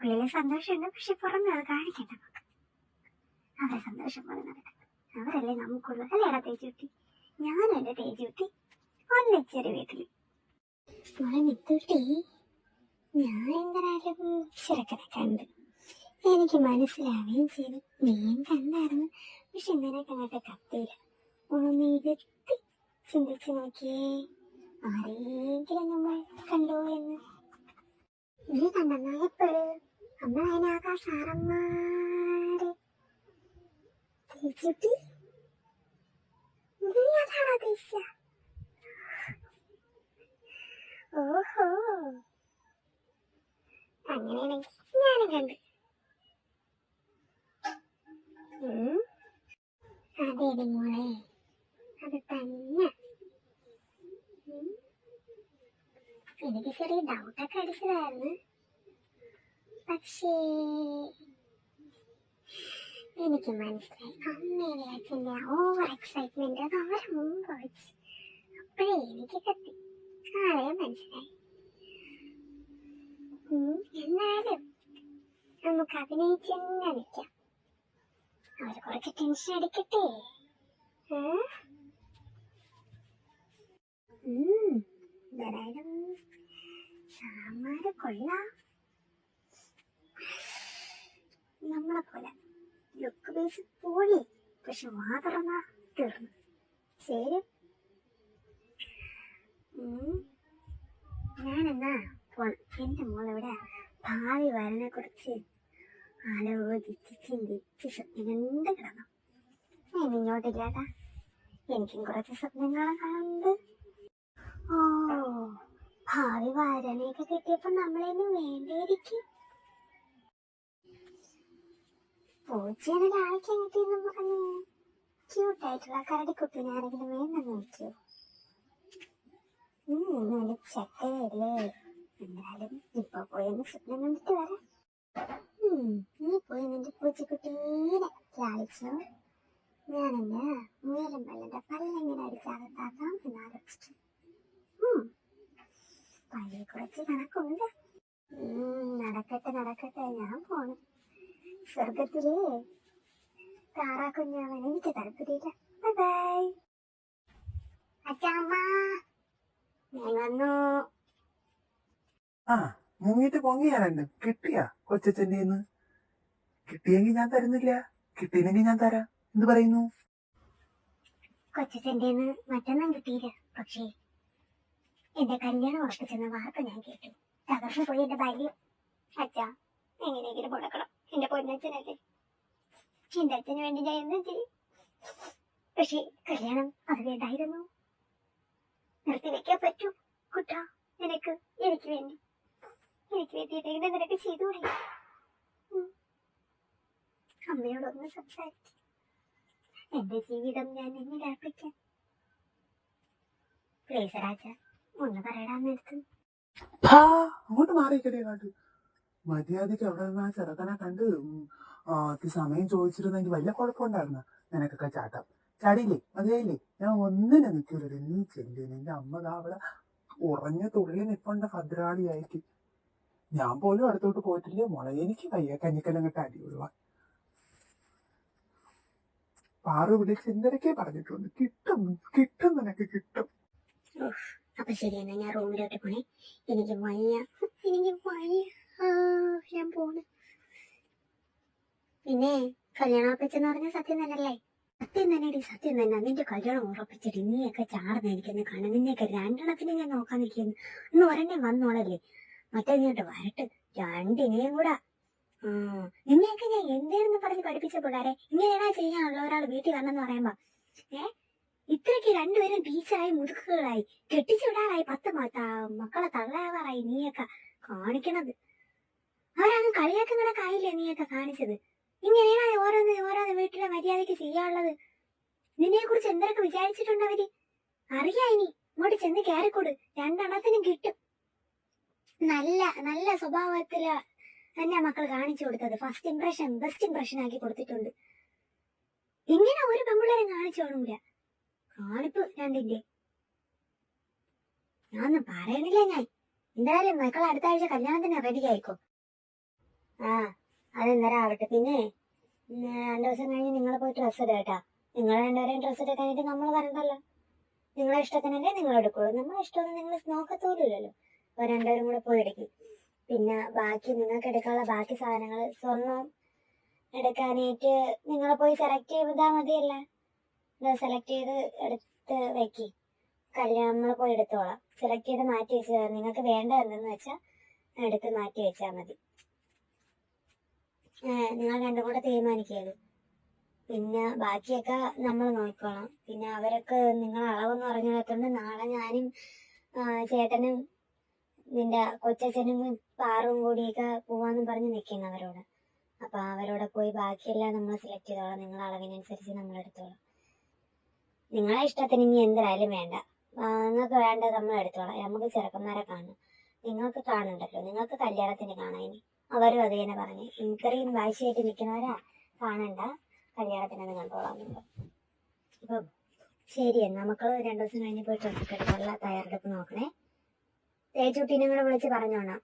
Speaker 3: ഉള്ളില് സന്തോഷമുണ്ട്, പക്ഷെ പുറമെ അത് കാണിക്കണ്ട. നമുക്ക് അവരെ സന്തോഷം പോലെ നടക്കട്ടെ. അവരല്ലേ നമുക്കുള്ളൂ അല്ലേടാ തേജുട്ടി. ഞാനും എന്റെ തേജുട്ടി ഒന്നിച്ചൊരു വീട്ടില്. മിത്തുട്ടി, ഞാൻ എന്തായാലും ചെറുക്കനെ കണ്ട്, എനിക്ക് മനസ്സിലാവുകയും ചെയ്തു. നീയും കണ്ടായിരുന്നു. പക്ഷെ ഇങ്ങനെ കണ്ടിട്ട് കത്തിയില്ല. ഒന്ന് ഇരുത്തി ചിന്തിച്ചു നോക്കിയേ, ആരെങ്കിലും നമ്മൾ കണ്ടോ എന്ന്. നീ കണ്ടെന്നാ എപ്പോഴും നമ്മളതിനാകാ സാറന്മാര്. തേജുട്ടി, നീ അതാണോ ഉദ്ദേശിച്ച? ഓഹോ, അങ്ങനെയാണെങ്കിൽ ഞാനും കണ്ടു. അതെ മോളെ, അത് തന്നെ. എനിക്ക് ചെറിയ ഡൗട്ടൊക്കെ അടിച്ചതായിരുന്നു. പക്ഷേ എനിക്ക് മനസ്സിലായി, അമ്മയുടെ അച്ഛൻ്റെ ഓവർ എക്സൈറ്റ്മെന്റ് അത് അവരെ മുമ്പ് വെച്ച്. അപ്പോഴേ എനിക്ക് കത്തി, ആളെ മനസ്സിലായി. എന്നാലും നമുക്ക് അഭിനയിച്ച് തന്നെ നിൽക്കാം. അവർ കുറച്ച് ടെൻഷൻ അടിക്കട്ടെ. എന്തായാലും സാമാര് കൊള്ളാം. നമ്മളെ പോലെ ലുക്ക് ബേസ് പോയി, പക്ഷെ വാതറന്നാ തീർന്നു. ശരി, ഞാനെന്നാ പോണം. എന്റെ മോളിവിടെ ഭാവി വരനെ കുറിച്ച് ആലോചിച്ച് ചിന്തിച്ച് സ്വപ്നം കണ്ട് കിടന്നു. ഞാൻ ഇങ്ങോട്ടില്ലാട്ടാ, എനിക്കും കുറച്ച് സ്വപ്നങ്ങളും കാണുന്നുണ്ട്. ഓ, ഭാവി വരനെയൊക്കെ കിട്ടിയപ്പോ നമ്മളെയൊന്നും വേണ്ടിയിരിക്കും. പൂച്ചേനെ ഒരാൾക്ക് കിട്ടിയെന്നും പറഞ്ഞ് ക്യൂട്ടായിട്ടുള്ള കരടിക്കുട്ടീനെ ആരെങ്കിലും വേണ്ടെന്ന് നോക്കിയോ? ഇന്നൊരു ചക്കയല്ലേ, എന്നാലും ഇപ്പൊ പോയെന്ന് സ്വപ്നം കണ്ടിട്ട് വരാം. നീ പോയി നിന്റെ പൂച്ചക്കുട്ടീനെ ലാളിച്ചോ. ഞാനെന്നെ മുയലും വെള്ളന്റെ പല്ലെങ്ങനെ അടിച്ചകത്താക്കാം എന്നാലോചിച്ചു. പഴയ കുറച്ച് കണക്കുണ്ട്. നടക്കട്ടെ നടക്കട്ടെ, ഞാൻ പോണു. സ്വർഗത്തിലേ താറാക്കുഞ്ഞാവൻ എനിക്ക് താല്പര്യമില്ല. Bye bye. അച്ഛാമ്മ ഞാൻ വന്നു.
Speaker 2: ആ മുങ്ങിട്ട് പൊങ്ങിയാലുണ്ട്. കിട്ടിയാ കൊച്ചച്ഛൻ്റെ കിട്ടിയെങ്കിൽ ഞാൻ തരുന്നില്ല, കിട്ടിയില്ലെങ്കിൽ ഞാൻ തരാം. എന്ത് പറയുന്നു?
Speaker 3: കൊച്ചച്ഛൻ്റെ മറ്റൊന്നും കിട്ടിയില്ല. പക്ഷേ എന്റെ കല്യാണം ഉറപ്പിച്ചെന്ന വാർത്ത ഞാൻ കേട്ടു. തകർന്നു പോയി എന്റെ ബാല്യം. അച്ഛാ, എങ്ങനെയെങ്കിലും മുടക്കണം. എന്റെ പൊന്നച്ഛനല്ലേ, എന്റെ അച്ഛന് വേണ്ടി ഞാൻ എന്തും ചെയ്യും. പക്ഷേ കല്യാണം അത് വേണ്ടായിരുന്നു. നിർത്തിവെക്കാൻ പറ്റൂ കുട്ട? നിനക്ക് എനിക്ക് വേണ്ടി എന്തെങ്കിലും നിനക്ക് ചെയ്തുകൂടെ? അമ്മയോടൊന്ന് സംസാരിച്ചു. എന്റെ ജീവിതം ഞാൻ എന്നിൽ അർപ്പിക്കാം. പ്ലീസ് രാജ, ഒന്ന് പറയടാന്നെടുത്ത്.
Speaker 2: അങ്ങോട്ട് മാറിക്കടേ കാട്ട്. മര്യാദക്ക് അവിടെ നിന്ന് ആ ചെറുക്കനെ കണ്ട് സമയം ചോദിച്ചിരുന്നെങ്കിൽ വലിയ കുഴപ്പമുണ്ടായിരുന്ന. നിനക്കൊക്കെ ചാട്ടം ചാടിയില്ലേ, മതിയായില്ലേ? ഞാൻ ഒന്നിനെ നിൽക്കൂലേ. നീ ചെല്ലു, നിന്റെ അമ്മ അവിടെ ഉറഞ്ഞ തുള്ളി നിൽപ്പുണ്ട ഭദ്രാളിയായിട്ട്. ഞാൻ പോലും അടുത്തോട്ട് പോയിട്ടില്ലേ മോളെ. എനിക്ക് വയ്യ കഞ്ഞിക്കെല്ലാം കിട്ട അടിയുള്ള പാറു വിളിച്ച് എന്തൊക്കെ പറഞ്ഞിട്ടുണ്ട്. കിട്ടും കിട്ടും, നിനക്ക് കിട്ടും.
Speaker 3: അപ്പൊ ശരി, എന്നാ ഞാൻ റൂമിലോട്ട് പോണേ. എനിക്ക് വയ്യ. ഞാൻ പോണ്. പിന്നെ കല്യാണം ഉറപ്പിച്ചെന്ന് പറഞ്ഞ സത്യം തന്നെയല്ലേ? സത്യം തന്നെയടി, സത്യം തന്നെ. നിന്റെ കല്യാണം ഉറപ്പിച്ചിട്ട് നീയൊക്കെ ചാടുന്നായിരിക്കുന്നു കാണാൻ. നിന്നെയൊക്കെ രണ്ടെണ്ണത്തിന് ഞാൻ നോക്കാൻ നിൽക്കുന്നു. ഇന്ന് ഒരെണ്ണേ വന്നോളല്ലേ, മറ്റേ ഇങ്ങോട്ട് വരട്ടെ രണ്ടിനെയും കൂടെ. നിന്നെയൊക്കെ ഞാൻ എന്തേന്ന് പറഞ്ഞ് പഠിപ്പിച്ച പിള്ളേരെ ഇങ്ങനെയാ ചെയ്യാനുള്ള ഒരാൾ വീട്ടിൽ വന്നെന്ന് പറയുമ്പോ ഇത്രയ്ക്ക് രണ്ടുപേരും ടീച്ചറായി മുതുക്കുകളായി കെട്ടിച്ചു വിടാറായി 10 മക്കളെ തള്ളാവാറായി നീയൊക്കെ കാണിക്കണത്. അവരങ്ങ് കളിയാക്കുന്നതൊക്കെ ആയില്ലേ നീയൊക്കെ കാണിച്ചത്? ഇങ്ങനെയാണ് ഓരോന്ന് വീട്ടിലെ മര്യാദയ്ക്ക് ചെയ്യാനുള്ളത്. നിന്നെ കുറിച്ച് എന്തൊക്കെ വിചാരിച്ചിട്ടുണ്ട് അവര്? അറിയാ. ഇനി ഇങ്ങോട്ട് ചെന്ന് കയറിക്കൂട്, രണ്ടെണ്ണത്തിനും കിട്ടും. നല്ല സ്വഭാവത്തില് തന്നെ മക്കൾ കാണിച്ചു കൊടുത്തത്. ഫസ്റ്റ് ഇംപ്രഷൻ ബെസ്റ്റ് ഇംപ്രഷൻ ആക്കി കൊടുത്തിട്ടുണ്ട്. ഇങ്ങനെ ഒരു പെൺപിള്ളേരെ കാണിച്ചു കാണൂല. കാണിപ്പ് രണ്ടിന്റെ ഞാനൊന്നും പറയണില്ല. ഞാൻ എന്തായാലും മക്കൾ അടുത്ത ആഴ്ച കല്യാണത്തിന് റെഡി ആയിക്കോ. അതെന്തരാ ആവട്ടെ. പിന്നെ 2 ദിവസം കഴിഞ്ഞ് നിങ്ങൾ പോയി ഡ്രസ്സ് ഇടുക കേട്ടാ. നിങ്ങൾ രണ്ടുപേരെയും ഡ്രസ്സ് എടുക്കാനായിട്ട് നമ്മൾ വരണ്ടല്ലോ. നിങ്ങളെ ഇഷ്ടത്തിനല്ലേ നിങ്ങൾ എടുക്കുള്ളൂ. നമ്മളെ ഇഷ്ടമൊന്നും നിങ്ങൾ നോക്കത്തോലില്ലല്ലോ. അപ്പൊ രണ്ടുപേരും കൂടെ പോയി എടുക്കും. പിന്നെ ബാക്കി നിങ്ങൾക്ക് എടുക്കാനുള്ള ബാക്കി സാധനങ്ങൾ, സ്വർണം എടുക്കാനായിട്ട് നിങ്ങൾ പോയി സെലക്ട് ചെയ്താൽ മതിയല്ല. സെലക്ട് ചെയ്ത് എടുത്ത് വെക്കി. കല്യാണം നമ്മൾ പോയി എടുത്തോളാം. സെലക്ട് ചെയ്ത് മാറ്റി വെച്ച് നിങ്ങൾക്ക് വേണ്ട എന്തെന്ന് വെച്ചാൽ എടുത്ത് മാറ്റി വെച്ചാൽ മതി. നിങ്ങൾ രണ്ടും കൂടെ തീരുമാനിക്കരുത്. പിന്നെ ബാക്കിയൊക്കെ നമ്മൾ നോക്കിക്കോളാം. പിന്നെ അവരൊക്കെ നിങ്ങൾ അളവെന്ന് പറഞ്ഞിടത്തോണ്ട് നാളെ ഞാനും ചേട്ടനും നിന്റെ കൊച്ചച്ഛനും പാറും കൂടിയൊക്കെ പോവാന്നും പറഞ്ഞ് നിൽക്കുന്നവരോട്. അപ്പൊ അവരോടെ പോയി ബാക്കിയെല്ലാം നമ്മൾ സെലക്ട് ചെയ്തോളാം. നിങ്ങളെ അളവിനനുസരിച്ച് നമ്മൾ എടുത്തോളാം. നിങ്ങളെ ഇഷ്ടത്തിന് ഇനി എന്തായാലും വേണ്ട. നിങ്ങൾക്ക് വേണ്ടത് നമ്മൾ എടുത്തോളാം. നമുക്ക് ചെറുക്കന്മാരെ കാണും, നിങ്ങൾക്ക് കാണണ്ടല്ലോ. നിങ്ങൾക്ക് കല്യാണത്തിന് കാണാൻ. ഇനി അവരും അത് തന്നെ പറഞ്ഞു. ഇത്രയും വാശിയായിട്ട് നിൽക്കുന്നവരാ കാണണ്ട, കല്യാണത്തിനൊന്നും കണ്ടോളാം. അപ്പൊ ശരി, നമുക്ക് 2 ദിവസം കഴിഞ്ഞ് പോയി ഡ്രസ്സൊക്കെ എടുക്കാനുള്ള തയ്യാറെടുപ്പ് നോക്കണേ. തേച്ചൂട്ടീനെ കൂടെ വിളിച്ച് പറഞ്ഞോണം.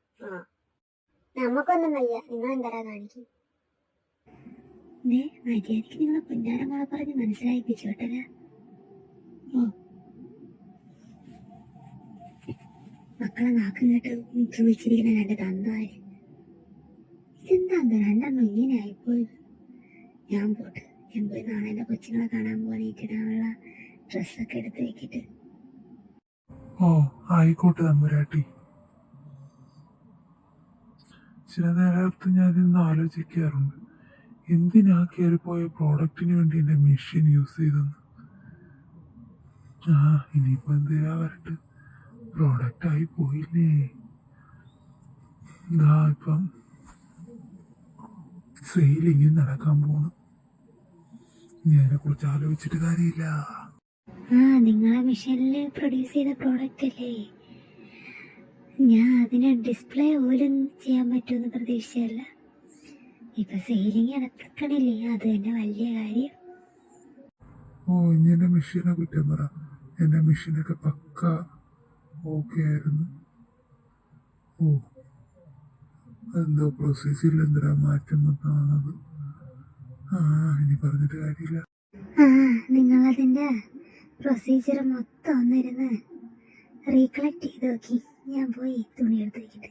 Speaker 3: നമുക്കൊന്നും വയ്യ, നിങ്ങൾ എന്തരാ കാണിക്കും? മര്യാദക്ക് നിങ്ങളെ പൊന്നാരങ്ങളെ പറഞ്ഞ് മനസ്സിലായിപ്പിച്ചോട്ടല്ല. മക്കളെ നാക്കും കേട്ട് ചോദിച്ചിരിക്കുന്ന 2 തന്താര്. ഇതെന്താ രണ്ടെണ്ണം ഇങ്ങനെ ആയിപ്പോയത്? ഞാൻ പോയി നാളെ എന്റെ കൊച്ചുങ്ങളെ കാണാൻ പോകാനായിട്ടിടാനുള്ള ഡ്രസ്സൊക്കെ എടുത്ത് വെക്കിട്ട്.
Speaker 2: ആയിക്കോട്ടെ തമ്പുരാട്ടി. ചില നേരത്ത് ഞാൻ ഇന്ന് ആലോചിക്കാറുണ്ട്, എന്തിനാ കയറിപ്പോയ പ്രോഡക്റ്റിന് വേണ്ടി എന്റെ മെഷീൻ യൂസ് ചെയ്തെന്ന്. ഇനിയിപ്പോ എന്തിനാ വരട്ടെ, പ്രോഡക്റ്റ് ആയി പോയില്ലേ. ഇപ്പം സെയിലിങ് നടക്കാൻ പോണു. ഇതിനെ കുറിച്ച് ആലോചിച്ചിട്ട് കാര്യമില്ല.
Speaker 3: നിങ്ങളെ മിഷനിൽ പ്രൊഡ്യൂസ് ചെയ്ത പ്രോഡക്റ്റ് അല്ലേ? ഞാൻ അതിന് ഡിസ്പ്ലേ പോലും ചെയ്യാൻ പറ്റുമെന്ന് പ്രതീക്ഷിച്ചല്ല. ഇപ്പൊ സെയിലിങ് നടക്കണില്ലേ, അത് തന്നെ വലിയ കാര്യം.
Speaker 2: ഇനി എന്റെ മെഷീനെ കുറ്റം പറ. എന്റെ മെഷീനൊക്കെ പക്ക ഓക്കെ ആയിരുന്നു. എന്തോ പ്രൊസീജിയറിൽ എന്തിനാ മാറ്റം വന്നതാണത്. ഇനി പറഞ്ഞിട്ട് കാര്യമില്ല.
Speaker 3: നിങ്ങളതിന്റെ പ്രൊസീജിയർ മൊത്തം ഒന്നിരുന്ന് റീകളക്ട് ചെയ്ത് നോക്കി. ഞാൻ പോയി തുണി എടുത്ത് വെക്കട്ടെ.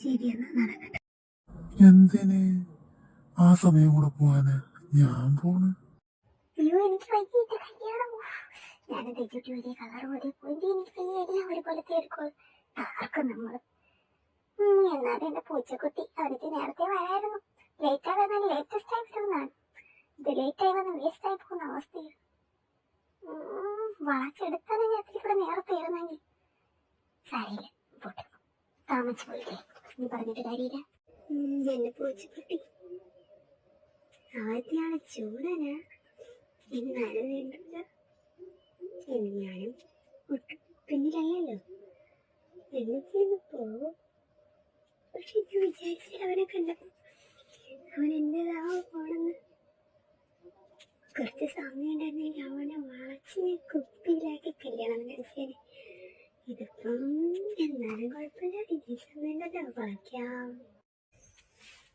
Speaker 3: ശരിയെന്നാ, നടക്കട്ടെ.
Speaker 2: എന്തിന് ആ സമയം കൂടെ പോവാന്? ഞാൻ പോണ്.
Speaker 3: അയ്യോ, എനിക്ക് വൈകിട്ട് കല്യാണം. ഞാൻ തെച്ചിട്ട് ഒരേ കളർ ഒരേ പോയിട്ട് എനിക്ക് എല്ലാം ഒരുപോലത്തെ എടുക്കുള്ളൂ. ആർക്കും നമ്മള് എന്നാലും എന്റെ പൂച്ചക്കുട്ടി അവർക്ക് നേരത്തെ വരായിരുന്നു. ലേറ്റ് ആയി വന്നാൽ ലേറ്റസ്റ്റ് ആയി വരുന്നതാണ്. ഇത് ലേറ്റ് ആയി വന്ന് വേസ്റ്റ് ആയി പോകുന്ന അവസ്ഥയാണ്. വളച്ചെടുത്താണെങ്കിൽ അത്തിരി കൂടെ നേരത്തെ ഇരുന്നെങ്കിൽ സാരിയില്ല. പോട്ടെ, താമസിച്ചു പോയില്ലേ, നീ പറഞ്ഞിട്ട് കാര്യമില്ല. എന്റെ പൂച്ചക്കുട്ടി ആദ്യമാണ് ചൂടനാ, എന്നാലും വേണ്ടില്ല. ഞാനും ഒട്ടും പിന്നിലല്ലോ, എന്നെ ചെയ്ത് പോകും. പക്ഷെ ഞാൻ വിചാരിച്ചില്ല അവനെ കണ്ടപ്പോ അവൻ എന്റേതാവും പോണെന്ന്. കുറച്ച് സമയം ഉണ്ടായിരുന്നെങ്കിൽ അവനെ വളച്ച് കുപ്പിയിലാക്കി കല്യാണം കഴിച്ചേനെ. ഇതിപ്പം എന്നാലും കുഴപ്പമില്ല, ഇനി സമയമുണ്ടല്ലോ, വളയ്ക്കാം.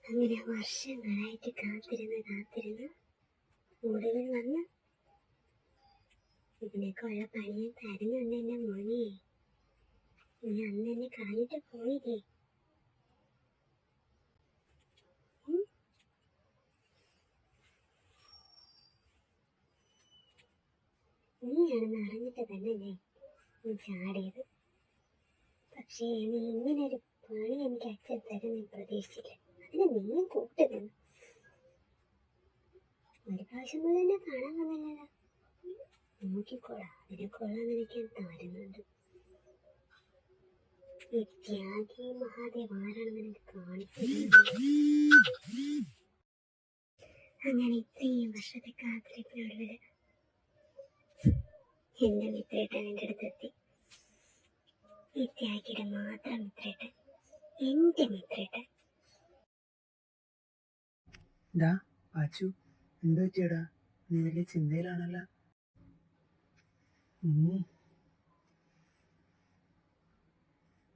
Speaker 3: അങ്ങനെ വർഷങ്ങളായിട്ട് കാത്തിരുന്ന് ഒടുവിൽ വന്ന് ഇതിനൊക്കെ ഉള്ള പണിയും തരുന്നുണ്ട് എന്റെ മോനെ. നീ അന്ന് എന്നെ കളഞ്ഞിട്ട് പോയില്ലേ? നീയാണെന്ന് അറിഞ്ഞിട്ട് തന്നെയല്ലേ നീ ചാടിയത്. പക്ഷേ നീ ഇങ്ങനൊരു പണി എനിക്ക് അച്ഛൻ തരുന്ന പ്രതീക്ഷിച്ചില്ല. അതിന് നീയും കൂട്ട് നിന്ന്. ഒരു പ്രാവശ്യം പോലെ തന്നെ കാണാൻ വന്നില്ലല്ലോ. നോക്കിക്കോളാം, അതിനെ കൊള്ളാൻ നിനക്ക് തരുന്നുണ്ട്. ഈ ത്യാഗി മഹാദേവ് ആരാണെന്ന് എനിക്ക് കാണിച്ചു. അങ്ങനെ ഇത്രയും വർഷത്തെ കാത്തിരിപ്പിനൊടുവില് എന്റെ മിത്രേട്ടൻ എൻ്റെ അടുത്തെത്തി. ഈ ത്യാഗിയുടെ മാത്രം മിത്രേട്ടൻ, എന്റെ മിത്രേട്ടൻ.
Speaker 2: പാച്ചു, എന്താ പറ്റിയടാ? നീ വലിയ ചിന്തയിലാണല്ലോ.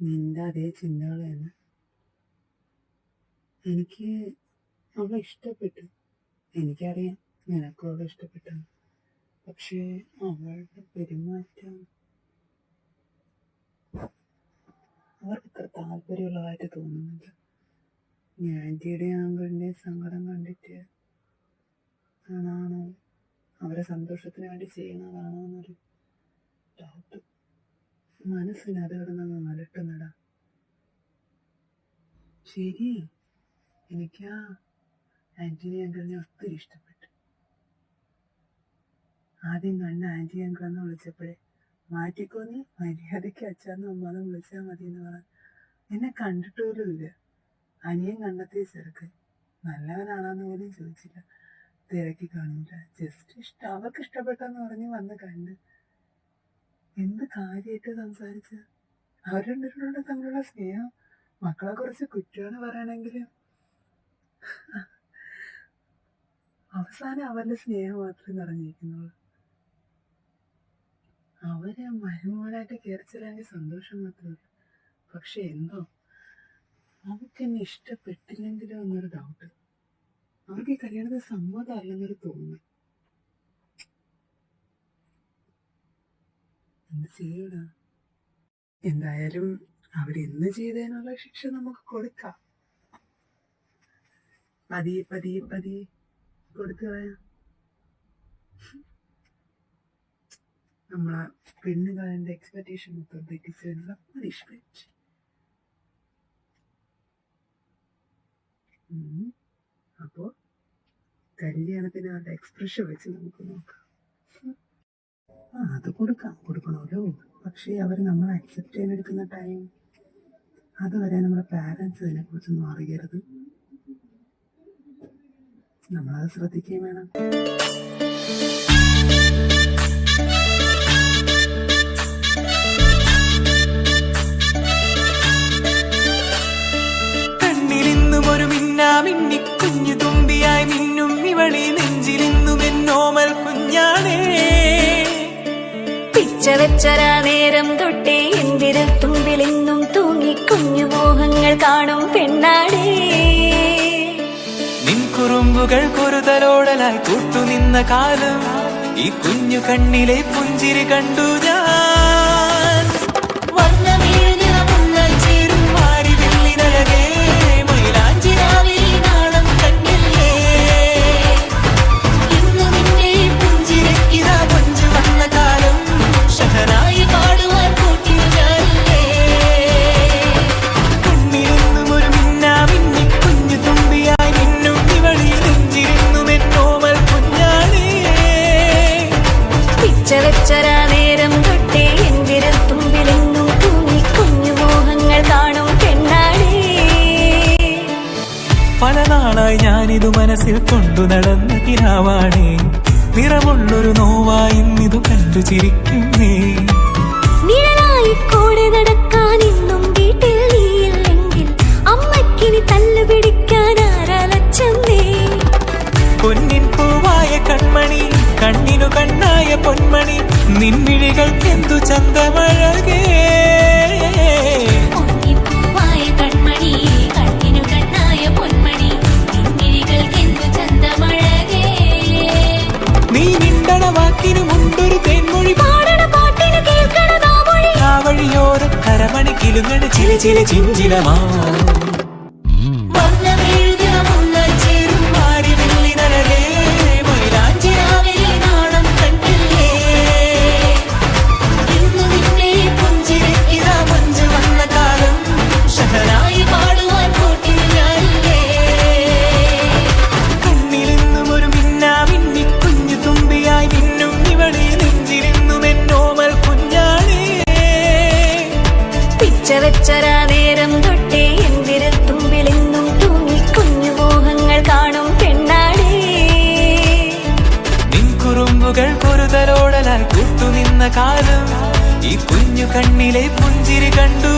Speaker 2: നിന്റെ അതേ ചിന്തകൾ തന്നെ. എനിക്ക് അവളെ ഇഷ്ടപ്പെട്ടു. എനിക്കറിയാം നിനക്കും അവളെ ഇഷ്ടപ്പെട്ടു. പക്ഷേ അവളുടെ പെരുമാറ്റം അവർക്ക് ഇത്ര താല്പര്യമുള്ളതായിട്ട് തോന്നുന്നുണ്ട്. ആൻറ്റിയുടെയും ആങ്കിളിൻ്റെയും സങ്കടം കണ്ടിട്ട് ആണാണോ, അവരെ സന്തോഷത്തിന് വേണ്ടി ചെയ്യുന്നതാണോ എന്നൊരു ഡൗട്ട് മനസ്സിന് അത് കിടന്നങ്ങ് അലട്ടുന്നടാ. ശരി, എനിക്ക് ആ ആൻറ്റിനെ അങ്കിളിനെ ഒത്തിരി ഇഷ്ടപ്പെട്ടു. ആദ്യം കണ്ട ആൻറ്റി അങ്കിളെന്ന് വിളിച്ചപ്പോഴേ മാറ്റിക്കോന്ന് മര്യാദയ്ക്ക് അച്ഛന്ന് അമ്മാന്ന് വിളിച്ചാൽ മതി എന്ന് പറഞ്ഞു. എന്നെ കണ്ടിട്ട് പോലും ഇല്ല. അനിയൻ കണ്ടെത്തിയ ചെറുക്കൻ നല്ലവനാണെന്ന് പോലും ചോദിച്ചില്ല. തിരക്കി കാണില്ല, ജസ്റ്റ് ഇഷ്ടം, അവർക്ക് ഇഷ്ടപ്പെട്ടെന്ന് പറഞ്ഞ് വന്ന് കണ്ട്. എന്ത് കാര്യമായിട്ട് സംസാരിച്ച അവർ രണ്ടുപേരുടെ തമ്മിലുള്ള സ്നേഹം മക്കളെ കുറിച്ച് കുറ്റമാണ് പറയണെങ്കിലും അവസാനം അവരുടെ സ്നേഹം മാത്രമേ നിറഞ്ഞിരിക്കുന്നുള്ളൂ. അവരെ മരുമോനായിട്ട് കയറിച്ചില്ലെങ്കിൽ സന്തോഷം മാത്രമല്ല. പക്ഷെ എന്തോ അവർക്ക് എന്നെ ഇഷ്ടപ്പെട്ടില്ലെങ്കിലോ എന്നൊരു ഡൗട്ട്. അവർക്ക് ഈ കല്യാണത്തിന് സമ്മതമല്ലെന്നൊരു തോന്നുന്നു. എന്ത് ചെയ്യൂടാ? എന്തായാലും അവരെന്ന് ചെയ്തതിനുള്ള ശിക്ഷ നമുക്ക് കൊടുക്കാം. പതിയെ കൊടുത്തു കളയാം. നമ്മളെ പെണ്ണുകാരൻ്റെ എക്സ്പെക്ടേഷൻ മൊത്തം തെറ്റിച്ചതിനുള്ള പണിഷ്മെന്റ്. അപ്പോൾ കല്യാണത്തിന് അവരുടെ എക്സ്പ്രഷൻ വെച്ച് നമുക്ക് നോക്കാം. അത് കൊടുക്കണമല്ലോ. പക്ഷേ അവർ നമ്മളെ അക്സെപ്റ്റ് ചെയ്യാനെടുക്കുന്ന ടൈം, അതുവരെ നമ്മുടെ പാരൻസ് ഇതിനെക്കുറിച്ചൊന്നും അറിയരുത്. നമ്മളത് ശ്രദ്ധിക്കുകയും വേണം.
Speaker 1: കണ്ണിലിന്നും ഒരു മിന്നാമിന്നി കുഞ്ഞു തുമ്പിയായി മിന്നും ഇവളി നെഞ്ചിലിന്നും എന്നോമൽ കുഞ്ഞാണേ.
Speaker 3: പിച്ച വെച്ചരാ നേരം തൊട്ടേ എന്തിരൽ തുമ്പിലെന്നും തൂങ്ങി കുഞ്ഞു മോഹങ്ങൾ കാണും പെണ്ണാടേ.
Speaker 1: നിൻ കുറുമ്പുകൾ കുറുതലോടലായി കൂട്ടുനിന്ന കാലം ഈ കുഞ്ഞു കണ്ണിലെ പുഞ്ചിരി കണ്ടു ഞാൻ. വർണ്ണമേനിറമുന്നാൽ ചേരും വാരി വെള്ളിനഴകേ, മൈലാഞ്ചി രാവിൽ നാളം കണ്ണില്ലേ. ഇന്ന് നിന്നെ പുഞ്ചിരിക്കിതാ പഞ്ചു വന്ന കാലം ഷഹനായി പാടുവാൻ കൂട്ടിയ ഞാനില്ലേ. കണ്ണിലെന്നും ഒരു മിന്നാമിന്നി കുഞ്ഞു തുമ്പിയായി മിന്നും ഇവളി നെഞ്ചിരുന്നും എന്നോമൽ കുഞ്ഞാണേ.
Speaker 3: പിച്ച വെച്ചരാ നേരം തൊട്ടേ എന്തിരൽ തുമ്പിലെന്നും തൂങ്ങി കുഞ്ഞു മോഹങ്ങൾ കാണും പെണ്ണാടേ.
Speaker 1: പല നാളായി ഞാനിതു മനസ്സിൽ കൊണ്ടു നടന്ന കിനാവാണേ. നിറമുള്ളൊരു നോവായി ഇന്നിതു കണ്ടു ചിരിക്കുന്നേ.
Speaker 3: നിഴലായി കൂടെ നടക്കാൻ ഇന്നും വീട്ടിൽ നീയില്ലെങ്കിൽ അമ്മക്കിനി തല്ലു പിടിക്കാൻ ആരാലച്ചമ്മേ.
Speaker 1: പൊന്നിൻ പൂവായ കൺമണി, കണ്ണിനു കണ്ണായ പൊന്മണി, നിൻമിഴികൾക്കെന്തു ചന്തമഴകേ.
Speaker 3: പൂവായ കൺമണി, കണ്ണിനു കണ്ണായ പൊന്മണി, നിൻമിഴികൾക്കെന്തു ചന്തമഴകേ.
Speaker 1: നീ മിണ്ടണ വാക്കിനു മുണ്ടൊരു തേൻമൊഴി,
Speaker 3: പാടണ പാട്ടിനു കേൾക്കണ നാമൊഴി,
Speaker 1: ആ വഴിയോര കരമണി കിലുങ്ങണ ചില ചില ചിഞ്ചിലമാ. വർണ്ണമെഴുതിറമുന്നാൽ ചേരും വാരി വെള്ളിനഴകേ, മൈലാഞ്ചി രാവിൽ നാളം കണ്ടില്ലേ. ഇന്ന് നിന്നെ പുഞ്ചിരിക്കിതാ പഞ്ചു വന്ന കാലം ഷഹനായി പാടുവാൻ കൂട്ടിയ ഞാനില്ലേ. കണ്ണിലെന്നും ഒരു മിന്നാമിന്നി കുഞ്ഞു തുമ്പിയായി മിന്നും ഇവളി നെഞ്ചിരുന്നും എന്നോമൽ കുഞ്ഞാണേ.
Speaker 3: പിച്ച വെച്ചരാ നേരം തൊട്ടേ എന്തിരൽ തുമ്പിലെന്നും തൂങ്ങി കുഞ്ഞു മോഹങ്ങൾ കാണും പെണ്ണാടേ.
Speaker 1: നിൻ കുറുമ്പുകൾ കുറുതലോടലായി കൂട്ടുനിന്ന കാലം ഈ കുഞ്ഞു കണ്ണിലെ പുഞ്ചിരി കണ്ടു